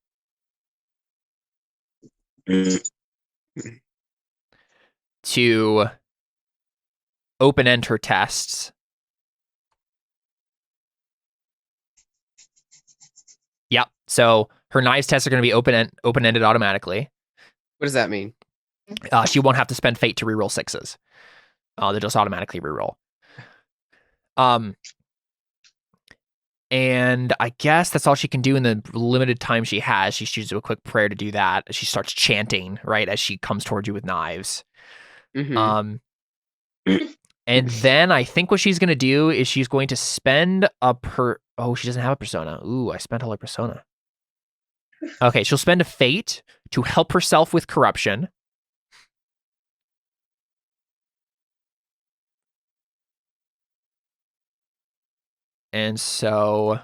To open-end her tests. Yep. So her knives tests are going to be open-ended automatically. What does that mean? She won't have to spend fate to reroll 6s. They'll just automatically reroll. And I guess that's all she can do in the limited time she has. She chooses a quick prayer to do that. She starts chanting, right, as she comes towards you with knives. Mm-hmm. And then I think what she's going to do is she's going to spend Oh, she doesn't have a persona. Ooh, I spent all her persona. Okay, she'll spend a fate to help herself with corruption. And so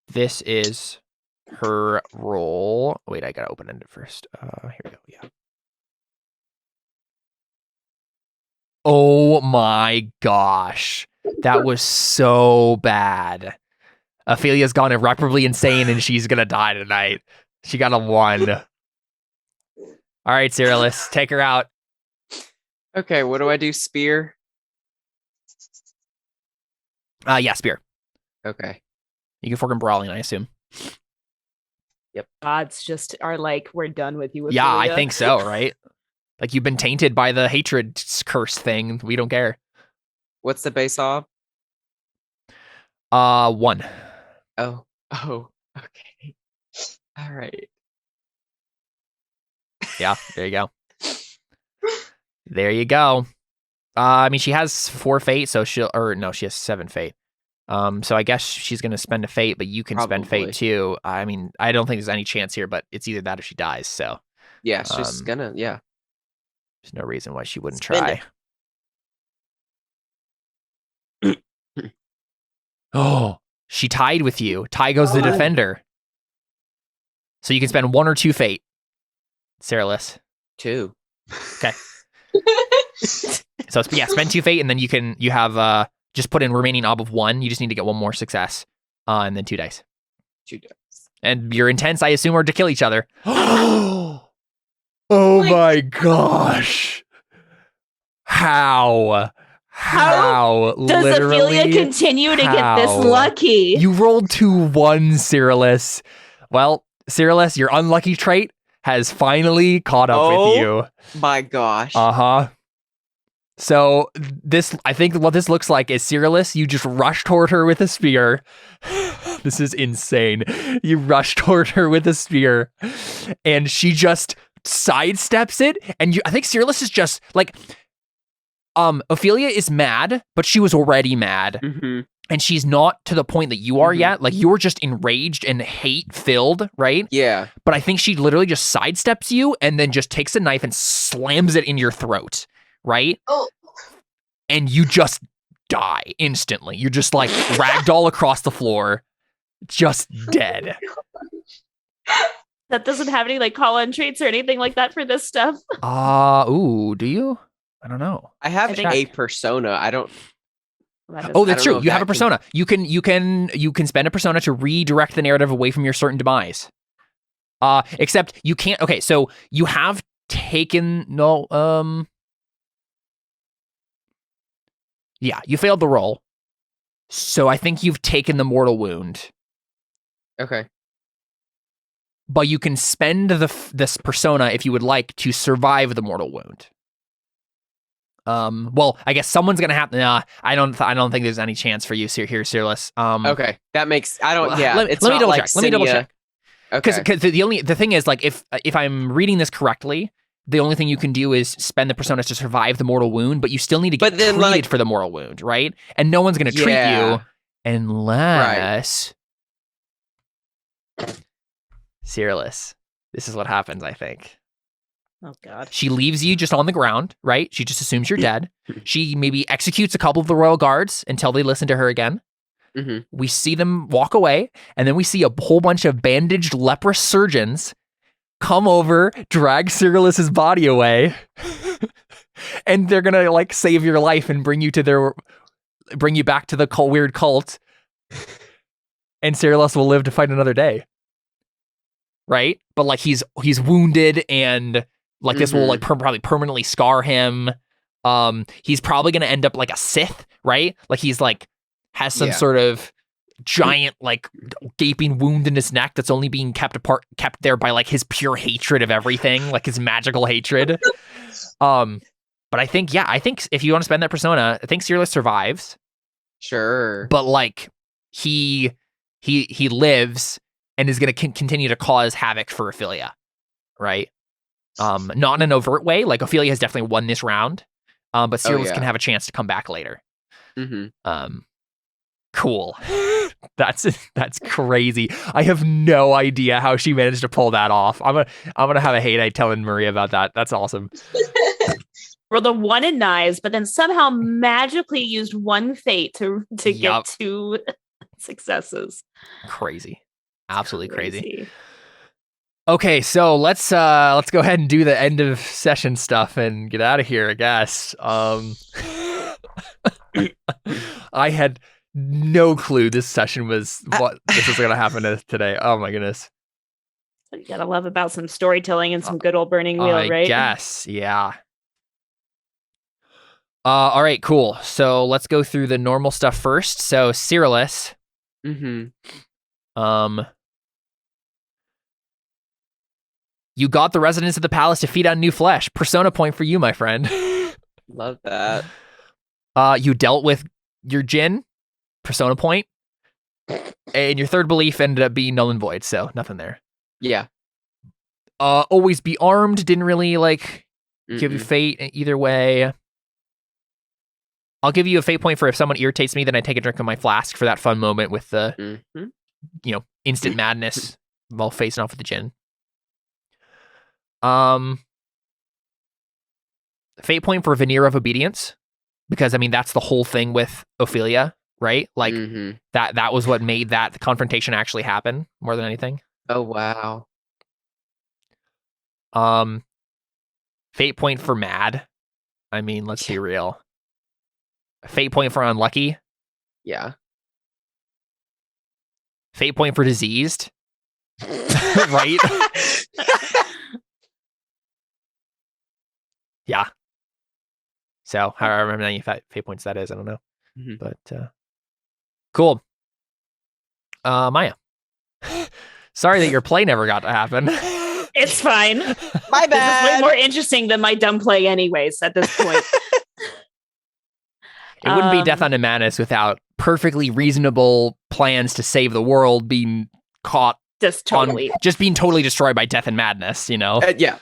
this is her roll. Wait, I gotta open it first. Here we go. Yeah. Oh my gosh. That was so bad. Ophelia's gone irreparably insane and she's gonna die tonight. She got a 1. All right, Cyrillus, take her out. Okay, what do I do? Spear? Yeah, spear. Okay. You can fork brawling, I assume. Yep. Gods just are like, we're done with you. Yeah, I think so, right? Like you've been tainted by the hatred curse thing. We don't care. What's the base of? 1. Oh, okay. All right. Yeah, there you go. There you go. I mean, she has 4 fate, so she has 7 fate. So I guess she's going to spend a fate, but you can spend fate too. I mean, I don't think there's any chance here, but it's either that or she dies. So yeah, she's gonna. Yeah, there's no reason why she wouldn't try. Oh, she tied with you. Tie goes the defender. So you can spend 1 or 2 fate. Cyrillus. 2. Okay. So spend 2 fate, and then you have just put in remaining ob of 1. You just need to get 1 more success, and then 2 dice. 2 dice. And your intents, I assume, are to kill each other. Oh my gosh! How does Ophelia continue to get this lucky? You rolled 2 1s, Cyrillus. Well, Cyrillus, your unlucky trait has finally caught up with you. My gosh. So I think what this looks like is Cyrillus, you just rush toward her with a spear. This is insane. You rush toward her with a spear, and she just sidesteps it. And I think Cyrillus is just like, Ophelia is mad, but she was already mad. Mm-hmm. And she's not to the point that you are yet. Like, you're just enraged and hate-filled, right? Yeah. But I think she literally just sidesteps you and then just takes a knife and slams it in your throat, right? Oh. And you just die instantly. You're just like ragdoll across the floor, just dead. That doesn't have any like call-on traits or anything like that for this stuff. Do you? I don't know. I have a persona. I don't. Oh, that's true. You have a persona. You can spend a persona to redirect the narrative away from your certain demise. Except you can't. Okay, so you have taken Yeah, you failed the roll. So I think you've taken the mortal wound. Okay. But you can spend this persona if you would like to survive the mortal wound. Well, I guess someone's gonna have. Nah, I don't think there's any chance for you here, Cyrillus. Okay, that makes. I don't. Yeah, let me double check. Let me double check. Okay. Because the thing is, like, if I'm reading this correctly, the only thing you can do is spend the personas to survive the mortal wound, but you still need to get treated for the mortal wound, right? And no one's going to treat you unless... Cyrillus. This is what happens, I think. Oh, God. She leaves you just on the ground, right? She just assumes you're dead. She maybe executes a couple of the royal guards until they listen to her again. Mm-hmm. We see them walk away, and then we see a whole bunch of bandaged leprous surgeons come over, drag Cyrillus's body away, and they're gonna like save your life and bring you back to the weird cult, and Cyrillus will live to fight another day. Right? But like he's wounded, and like this will like probably permanently scar him. He's probably gonna end up like a Sith, right? Like he's like has some sort of giant like gaping wound in his neck that's only being kept there by like his pure hatred of everything, like his magical hatred. But I think if you want to spend that persona, I think Cyrillus survives. Sure. But like he lives and is going to continue to cause havoc for Ophelia, right? Not in an overt way. Like Ophelia has definitely won this round, but Cyrillus can have a chance to come back later. Cool. That's crazy. I have no idea how she managed to pull that off. I'm gonna have a hate night telling Maria about that. That's awesome. Rolled a 1 in knives, but then somehow magically used one fate to get 2 successes. Crazy. Absolutely crazy. Okay, so let's go ahead and do the end of session stuff and get out of here, I guess. I had no clue this session was what this was going to happen today. Oh my goodness. You gotta love about some storytelling and some good old burning wheel, right? Yes, yeah. All right, cool. So let's go through the normal stuff first. So Cyrillus. You got the residents of the palace to feed on new flesh. Persona point for you, my friend. Love that. You dealt with your djinn. Persona point. And your third belief ended up being null and void, so nothing there. Yeah. Always be armed. Didn't really like give you fate either way. I'll give you a fate point for if someone irritates me, then I take a drink of my flask for that fun moment with the, instant madness while facing off with the djinn. Fate point for veneer of obedience, because I mean that's the whole thing with Ophelia, right? Like that was what made that confrontation actually happen more than anything. Oh wow. Fate point for mad. I mean, let's be real. Fate point for unlucky. Yeah. Fate point for diseased. Right? Yeah. So, however many fate points that is, I don't know. But, cool. Maya. Sorry that your play never got to happen. It's fine. My bad. This is way more interesting than my dumb play anyways at this point. It wouldn't be Death Unto Madness without perfectly reasonable plans to save the world being caught just being totally destroyed by Death and Madness, you know? Yeah.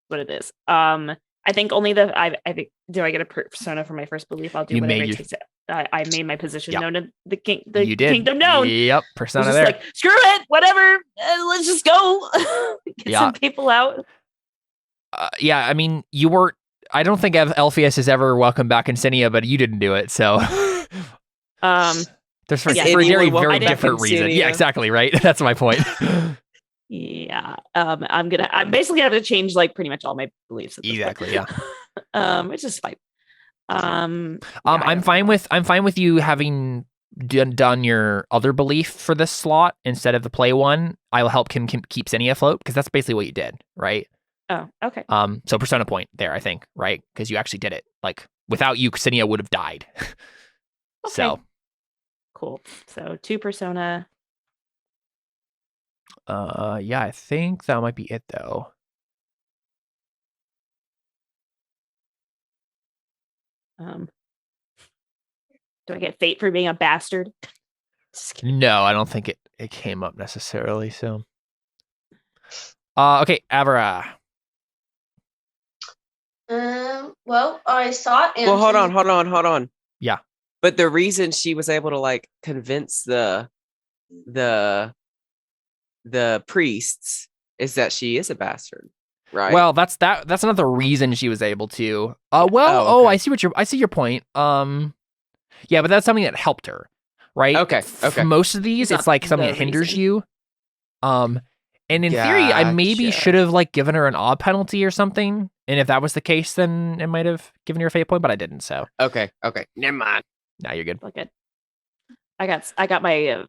What it is. I think only I think, do I get a persona for my first belief? I'll do whatever it takes. I made my position known to the kingdom known. Yep, persona there. Like, screw it, whatever. Let's just go. Get some people out. Yeah, I mean, you were. I don't think Elpheus is ever welcome back in Sinia, but you didn't do it, so. There's for a very, very different reason. Yeah, exactly. Right. That's my point. Yeah. I'm basically gonna have to change like pretty much all my beliefs. Exactly. Yeah. Which is fine. I'm fine with you having done your other belief for this slot instead of the play one. I will help him keep Sinia afloat because that's basically what you did, right? Oh, okay. So persona point there, I think, right? Because you actually did it. Like without you, Sinia would have died. Okay. So cool. So 2 persona. Yeah, I think that might be it though. Do I get fate for being a bastard? No, I don't think it came up necessarily. So, okay, Avera. Well, I sought Well, hold on. Yeah. But the reason she was able to like convince the priests is that she is a bastard, right? Well, that's another reason she was able to. Okay. I see your point. Yeah, but that's something that helped her, right? Okay. For most of these, it's like something that hinders you. And in theory, I maybe should have like given her an odd penalty or something. And if that was the case, then it might have given her a fate point, but I didn't. So okay, never mind. Now you're good. Good. I got my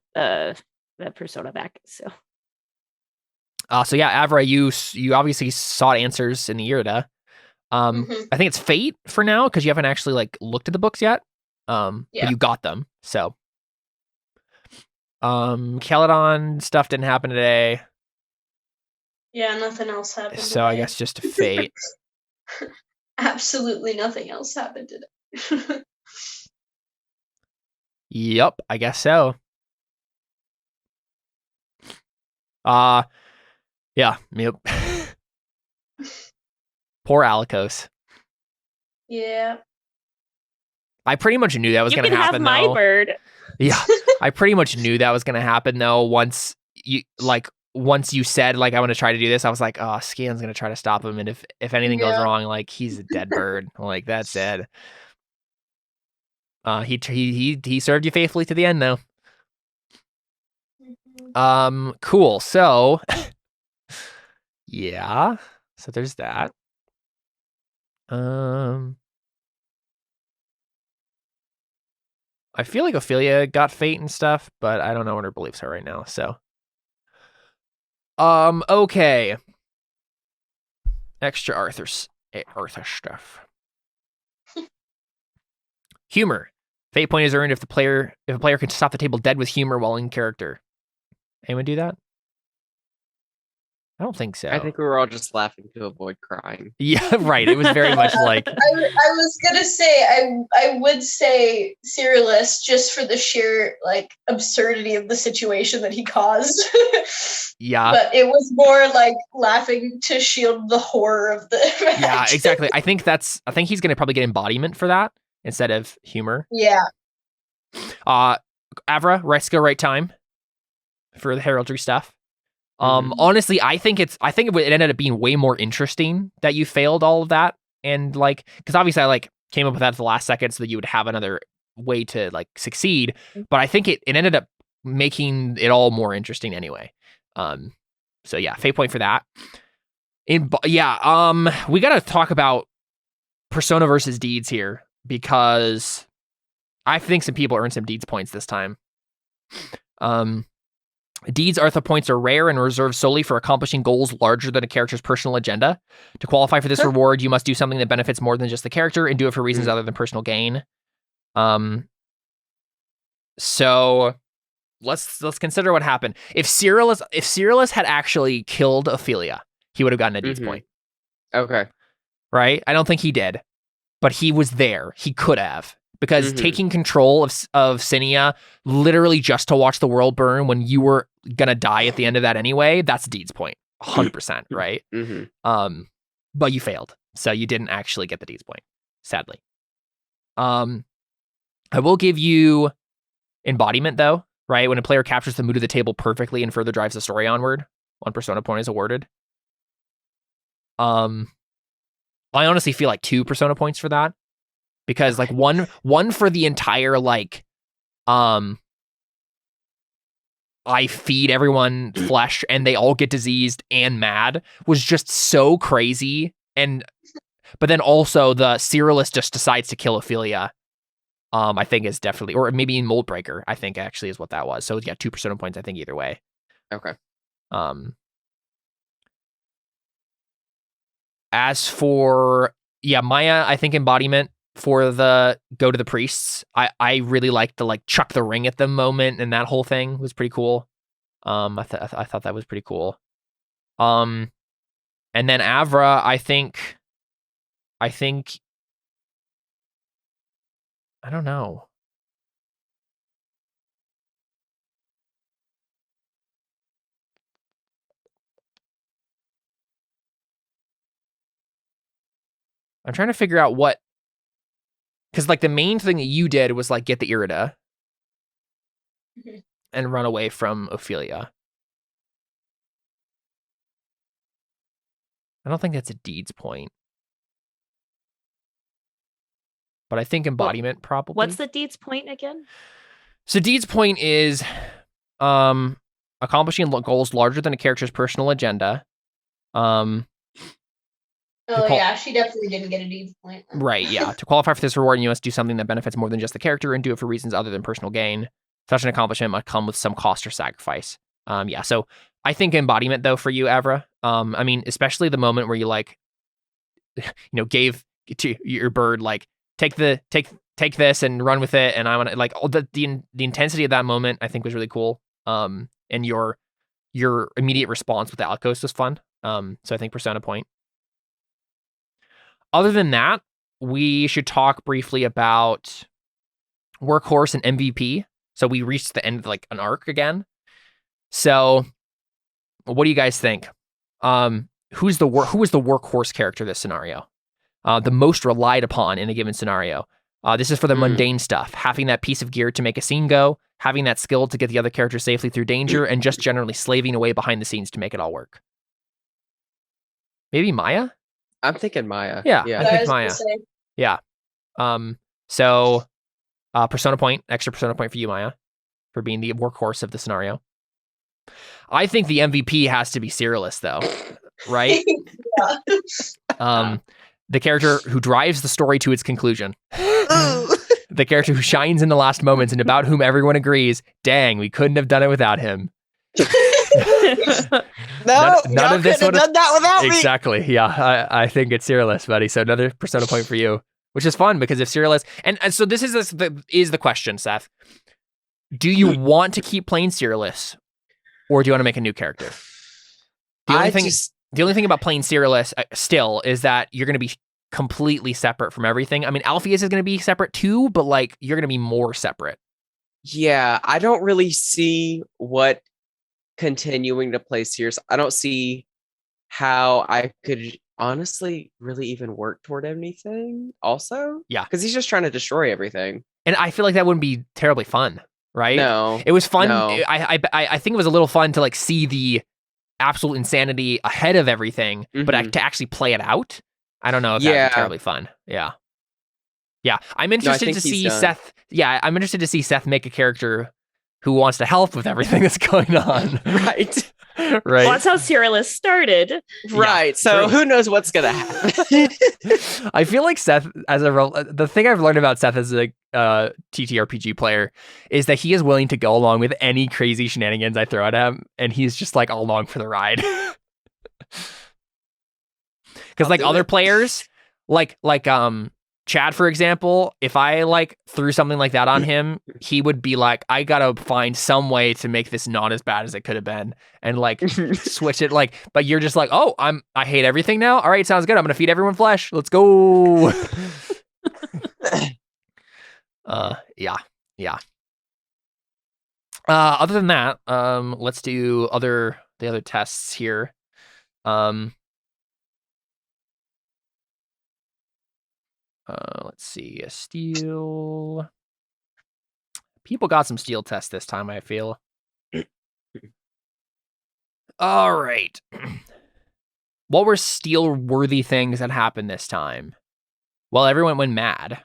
persona back. So. So yeah, Avra, you obviously sought answers in the Irida. I think it's fate for now because you haven't actually like looked at the books yet. But you got them. So, Caledon stuff didn't happen today. Yeah, nothing else happened. So today. I guess just fate. Absolutely nothing else happened today. Yep, I guess so. Yeah, yep. Poor Alikos. Yeah. I pretty much knew that was going to happen. You can have my bird. Yeah, I pretty much knew that was going to happen though. Once you said like I want to try to do this, I was like, oh, Scan's going to try to stop him, and if anything goes wrong, like he's a dead bird. Like that's it. He served you faithfully to the end though. Cool. So yeah. So there's that. I feel like Ophelia got fate and stuff, but I don't know what her beliefs are right now. So okay. Extra Arthur stuff. Humor. Fate point is earned if a player can stop the table dead with humor while in character. Anyone do that? I don't think so. I think we were all just laughing to avoid crying. Yeah, right. It was very much like I was gonna say I would say Cyrillus just for the sheer like absurdity of the situation that he caused. Yeah. But it was more like laughing to shield the horror of the match. Yeah, exactly. I think he's gonna probably get embodiment for that instead of humor. Yeah. Avra, right skill, right time for the heraldry stuff. Honestly, I think it ended up being way more interesting that you failed all of that. And like, because obviously I like came up with that at the last second so that you would have another way to like succeed. But I think it ended up making it all more interesting anyway. So yeah, fate point for that. We got to talk about persona versus deeds here because I think some people earned some deeds points this time. Deeds Artha points are rare and reserved solely for accomplishing goals larger than a character's personal agenda. To qualify for this reward, you must do something that benefits more than just the character and do it for reasons other than personal gain. So let's consider what happened. If Cyrillus had actually killed Ophelia, he would have gotten a deeds point. Okay. Right? I don't think he did, but he was there. He could have. Because taking control of Sinia literally just to watch the world burn when you were gonna die at the end of that anyway, that's a deeds point. 100%, right? But you failed. So you didn't actually get the deeds point, sadly. I will give you embodiment though, right? When a player captures the mood of the table perfectly and further drives the story onward, 1 persona point is awarded. I honestly feel like 2 persona points for that. Because like one for the entire like I feed everyone flesh and they all get diseased and mad was just so crazy. But then also the Cyrillus just decides to kill Ophelia. I think is definitely, or maybe in Moldbreaker, I think actually is what that was. So yeah, 2 persona points, I think either way. Okay. As for Maya, I think embodiment for the go to the priests. I really liked the like chuck the ring at them moment, and that whole thing was pretty cool. I thought that was pretty cool. And then Avra, I think I don't know. I'm trying to figure out what, because like the main thing that you did was like get the Irida and run away from Ophelia. I don't think that's a deeds point. But I think embodiment probably. What's the deeds point again? So deeds point is accomplishing goals larger than a character's personal agenda. Yeah, she definitely didn't get a deeds point. Right, yeah. To qualify for this reward, you must do something that benefits more than just the character and do it for reasons other than personal gain. Such an accomplishment must come with some cost or sacrifice. Yeah, so I think embodiment, though, for you, Avra. I mean, especially the moment where you, like, gave to your bird, like, take this and run with it, and I want to, like, all the intensity of that moment, I think, was really cool. And your immediate response with the outpost was fun. So I think Persona point. Other than that, we should talk briefly about Workhorse and MVP. So we reached the end of like an arc again. So what do you guys think? Who was the Workhorse character this scenario? The most relied upon in a given scenario. This is for the mundane stuff. Having that piece of gear to make a scene go, having that skill to get the other character safely through danger, and just generally slaving away behind the scenes to make it all work. Maybe Maya? I'm thinking Maya. Yeah. I think Maya. Yeah. So Persona point, extra Persona point for you, Maya, for being the workhorse of the scenario. I think the MVP has to be Cyrillus, though, right? The character who drives the story to its conclusion. The character who shines in the last moments and about whom everyone agrees, dang, we couldn't have done it without him. None of this would have done that without me. Exactly. Yeah, I think it's Cyrillus, buddy. So another Persona point for you, which is fun because if Cyrillus, and so this is the question, Seth. Do you want to keep playing Cyrillus, or do you want to make a new character? The only thing about playing Cyrillus still is that you're going to be completely separate from everything. I mean, Alpheus is going to be separate too, but like you're going to be more separate. Yeah, I don't really see what continuing to play Sears. I don't see how I could honestly really even work toward anything also. Yeah. Because he's just trying to destroy everything. And I feel like that wouldn't be terribly fun, right? No. It was fun. No. I think it was a little fun to like see the absolute insanity ahead of everything, but to actually play it out, I don't know if that'd be terribly fun. Yeah. Yeah. I'm interested to see Seth. Yeah, I'm interested to see Seth make a character who wants to help with everything that's going on. Right. Right. Well, that's how Cyrillus started. Right. Yeah, so who knows what's going to happen? I feel like Seth, the thing I've learned about Seth as a TTRPG player is that he is willing to go along with any crazy shenanigans I throw at him. And he's just like all along for the ride. Because like other players, like Chad, for example, if I like threw something like that on him, he would be like, I gotta find some way to make this not as bad as it could have been and like switch it like, but you're just like, oh, I hate everything now. All right, sounds good. I'm gonna feed everyone flesh. Let's go. Yeah. Other than that, let's do the other tests here. Let's see, a steel. People got some steel tests this time, I feel. All right. What were steel-worthy things that happened this time? Well, everyone went mad.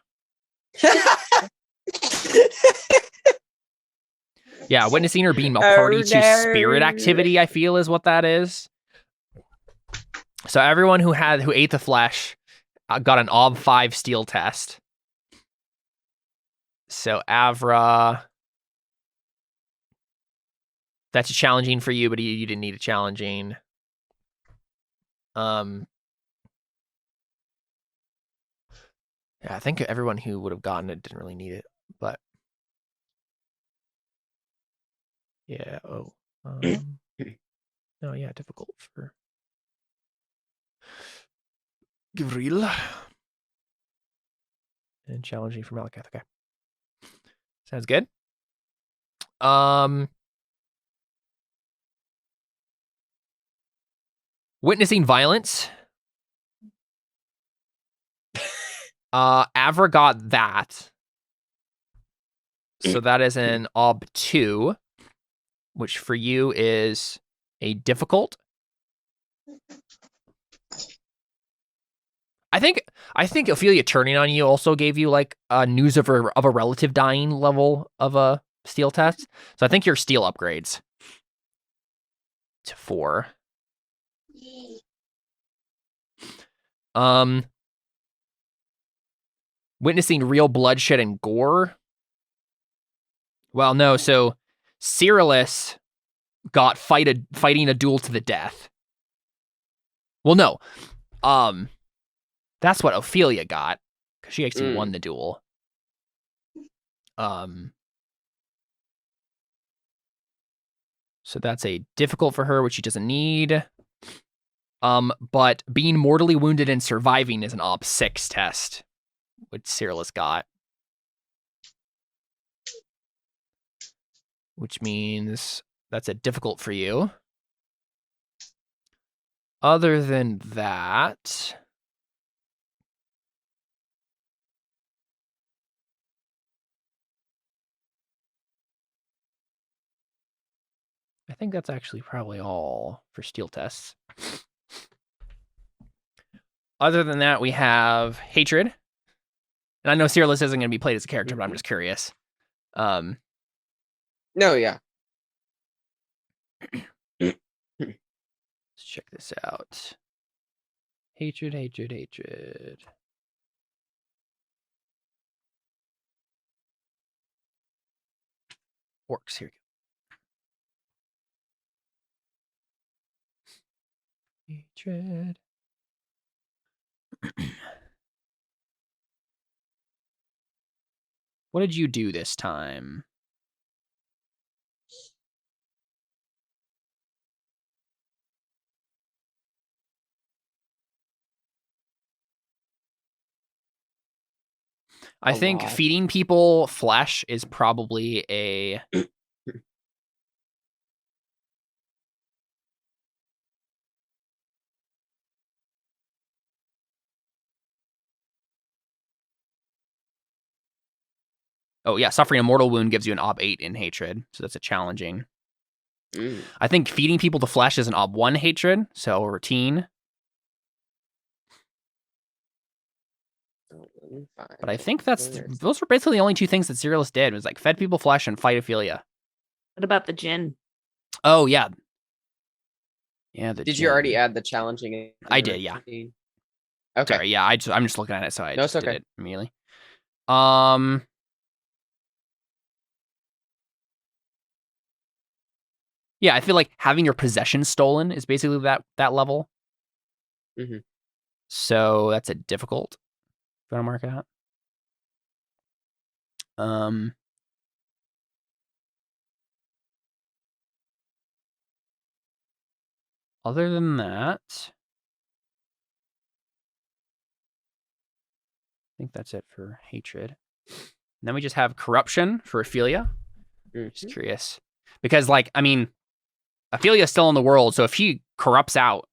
Yeah, witnessing or being a party to spirit activity, I feel, is what that is. So everyone who ate the flesh got an OB 5 steel test. So Avra, that's challenging for you, but you didn't need a challenging. Yeah, I think everyone who would have gotten it didn't really need it, but yeah. No, yeah, difficult for Gavril. And challenging for Malakath. Okay. Sounds good. Witnessing violence. Avra got that. So that is an ob 2, which for you is a difficult. I think Ophelia turning on you also gave you like news of a relative dying level of a steel test. So I think your steel upgrades to 4. Witnessing real bloodshed and gore. Well, no. So Cyrillus got fighting a duel to the death. Well, no. That's what Ophelia got, because she actually won the duel. So that's a difficult for her, which she doesn't need. But being mortally wounded and surviving is an ob 6 test, which Cyrillus got. Which means that's a difficult for you. Other than that, I think that's actually probably all for steel tests. Other than that, we have hatred. And I know Cyrillus isn't going to be played as a character, but I'm just curious. No, yeah. Let's check this out. Hatred. Orcs, here we go. Hatred. What did you do this time? I think feeding people flesh is probably a... Oh, yeah, suffering a mortal wound gives you an ob 8 in hatred, so that's a challenging. I think feeding people the flesh is an ob 1 hatred, so routine. But I think those were basically the only 2 things that Cyrillus did, was like fed people flesh and fight Ophelia. What about the djinn? Oh, yeah. Yeah, Did you already add the challenging? I did, yeah. Okay. Sorry, yeah, I'm just looking at it, so I just did it immediately. Yeah, I feel like having your possessions stolen is basically that level. Mm-hmm. So that's a difficult. If you want to mark out. Other than that, I think that's it for hatred. And then we just have corruption for Ophelia. Just curious. Because, like, I mean, Ophelia's still in the world, so if she corrupts out,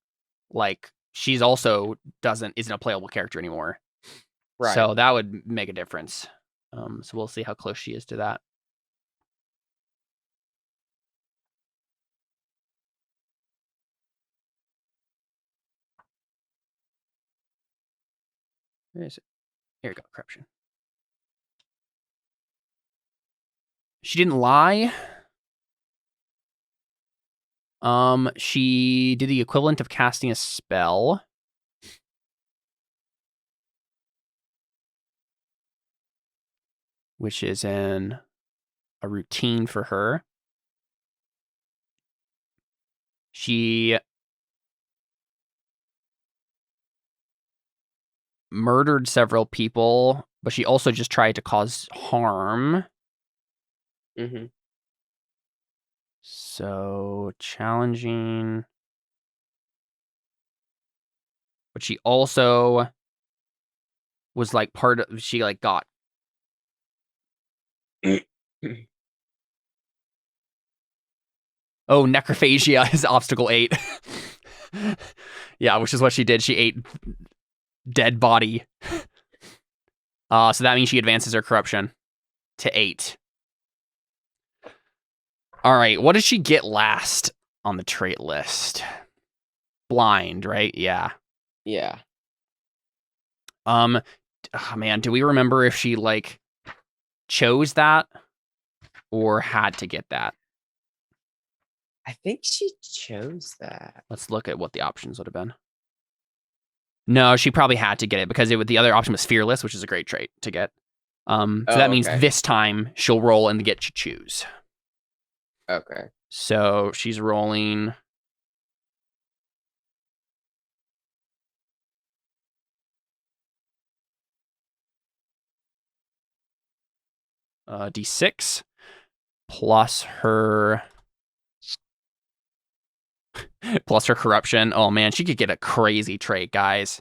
like, she's also isn't a playable character anymore. Right. So that would make a difference. So we'll see how close she is to that. Where is it? Here we go, corruption. She didn't lie. She did the equivalent of casting a spell. Which is a routine for her. She murdered several people, but she also just tried to cause harm. Mm-hmm. So challenging. But she also was like she like got oh, necrophagia is obstacle 8. Yeah, which is what she did. She ate dead body. So that means she advances her corruption to 8. All right, what does she get last on the trait list? Blind, right? Yeah. Yeah. Oh man, do we remember if she like chose that or had to get that? I think she chose that. Let's look at what the options would have been. No, she probably had to get it because the other option was fearless, which is a great trait to get. So that means this time she'll roll and get to choose. Okay. So she's rolling. D6 plus her corruption. Oh man, she could get a crazy trait, guys.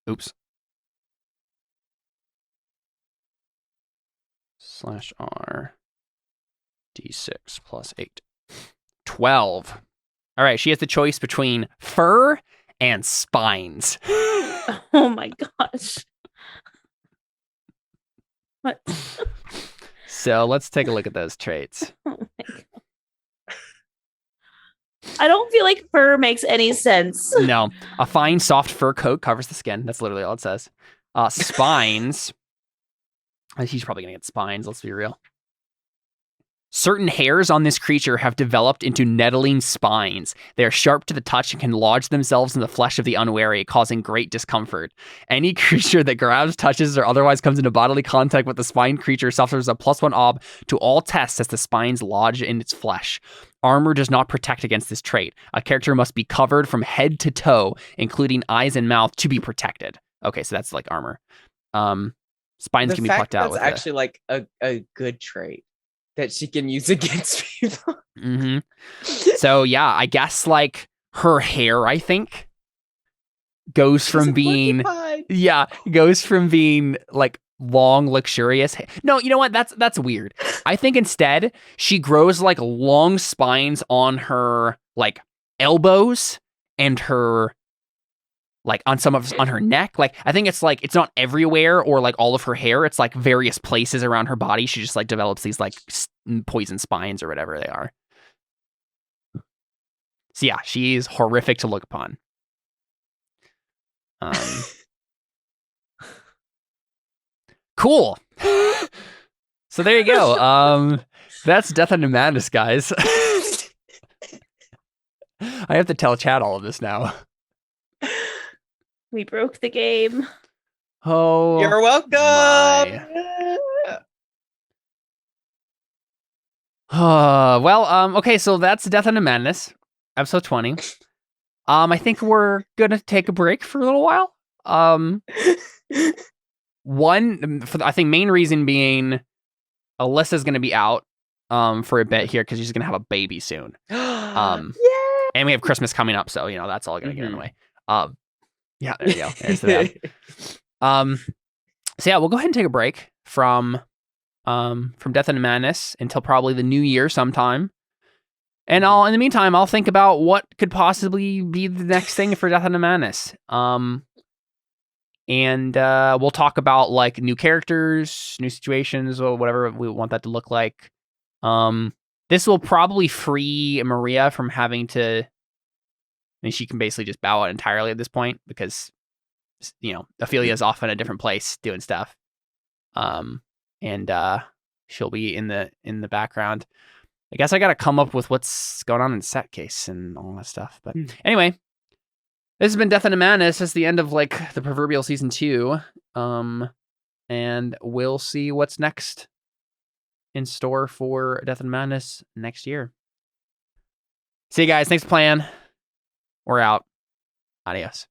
Oops. /R D6 plus 8. 12. All right, she has the choice between fur and spines. Oh my gosh. What? So let's take a look at those traits. Oh my God. I don't feel like fur makes any sense. No. A fine, soft fur coat covers the skin. That's literally all it says. Spines. He's probably going to get spines, let's be real. Certain hairs on this creature have developed into nettling spines. They are sharp to the touch and can lodge themselves in the flesh of the unwary, causing great discomfort. Any creature that grabs, touches, or otherwise comes into bodily contact with the spine creature suffers a +1 ob to all tests as the spines lodge in its flesh. Armor does not protect against this trait. A character must be covered from head to toe, including eyes and mouth, to be protected. Okay, so that's like armor. Spines can be plucked out with that's actually like a good trait that she can use against people. Mm-hmm. So yeah, I guess like her hair, I think, goes from being like long, luxurious. No, you know what? That's weird. I think instead she grows like long spines on her like elbows and her like on her neck. Like I think it's like it's not everywhere or like all of her hair. It's like various places around her body. She just like develops these like poison spines or whatever they are. So yeah, she's horrific to look upon. Cool. So there you go. That's Death Under Madness, guys. I have to tell chat all of this now. We broke the game. Oh, you're welcome. Okay, so that's Death Under Madness, episode 20. I think we're gonna take a break for a little while. I think main reason being Alyssa's gonna be out for a bit here because she's gonna have a baby soon. And we have Christmas coming up, so that's all gonna get in the way. Yeah, there you go. There's the bad. So yeah, we'll go ahead and take a break from Death and Madness until probably the new year sometime. And in the meantime, I'll think about what could possibly be the next thing for Death and Madness. And we'll talk about like new characters, new situations, or whatever we want that to look like. This will probably free Maria from having to. I mean, she can basically just bow out entirely at this point because, Ophelia is off in a different place doing stuff. And she'll be in the background. I guess I got to come up with what's going on in set case and all that stuff. But anyway, this has been Death and Madness. It's the end of like the proverbial season 2. And we'll see what's next in store for Death and Madness next year. See you guys. Thanks for playing. We're out. Adios.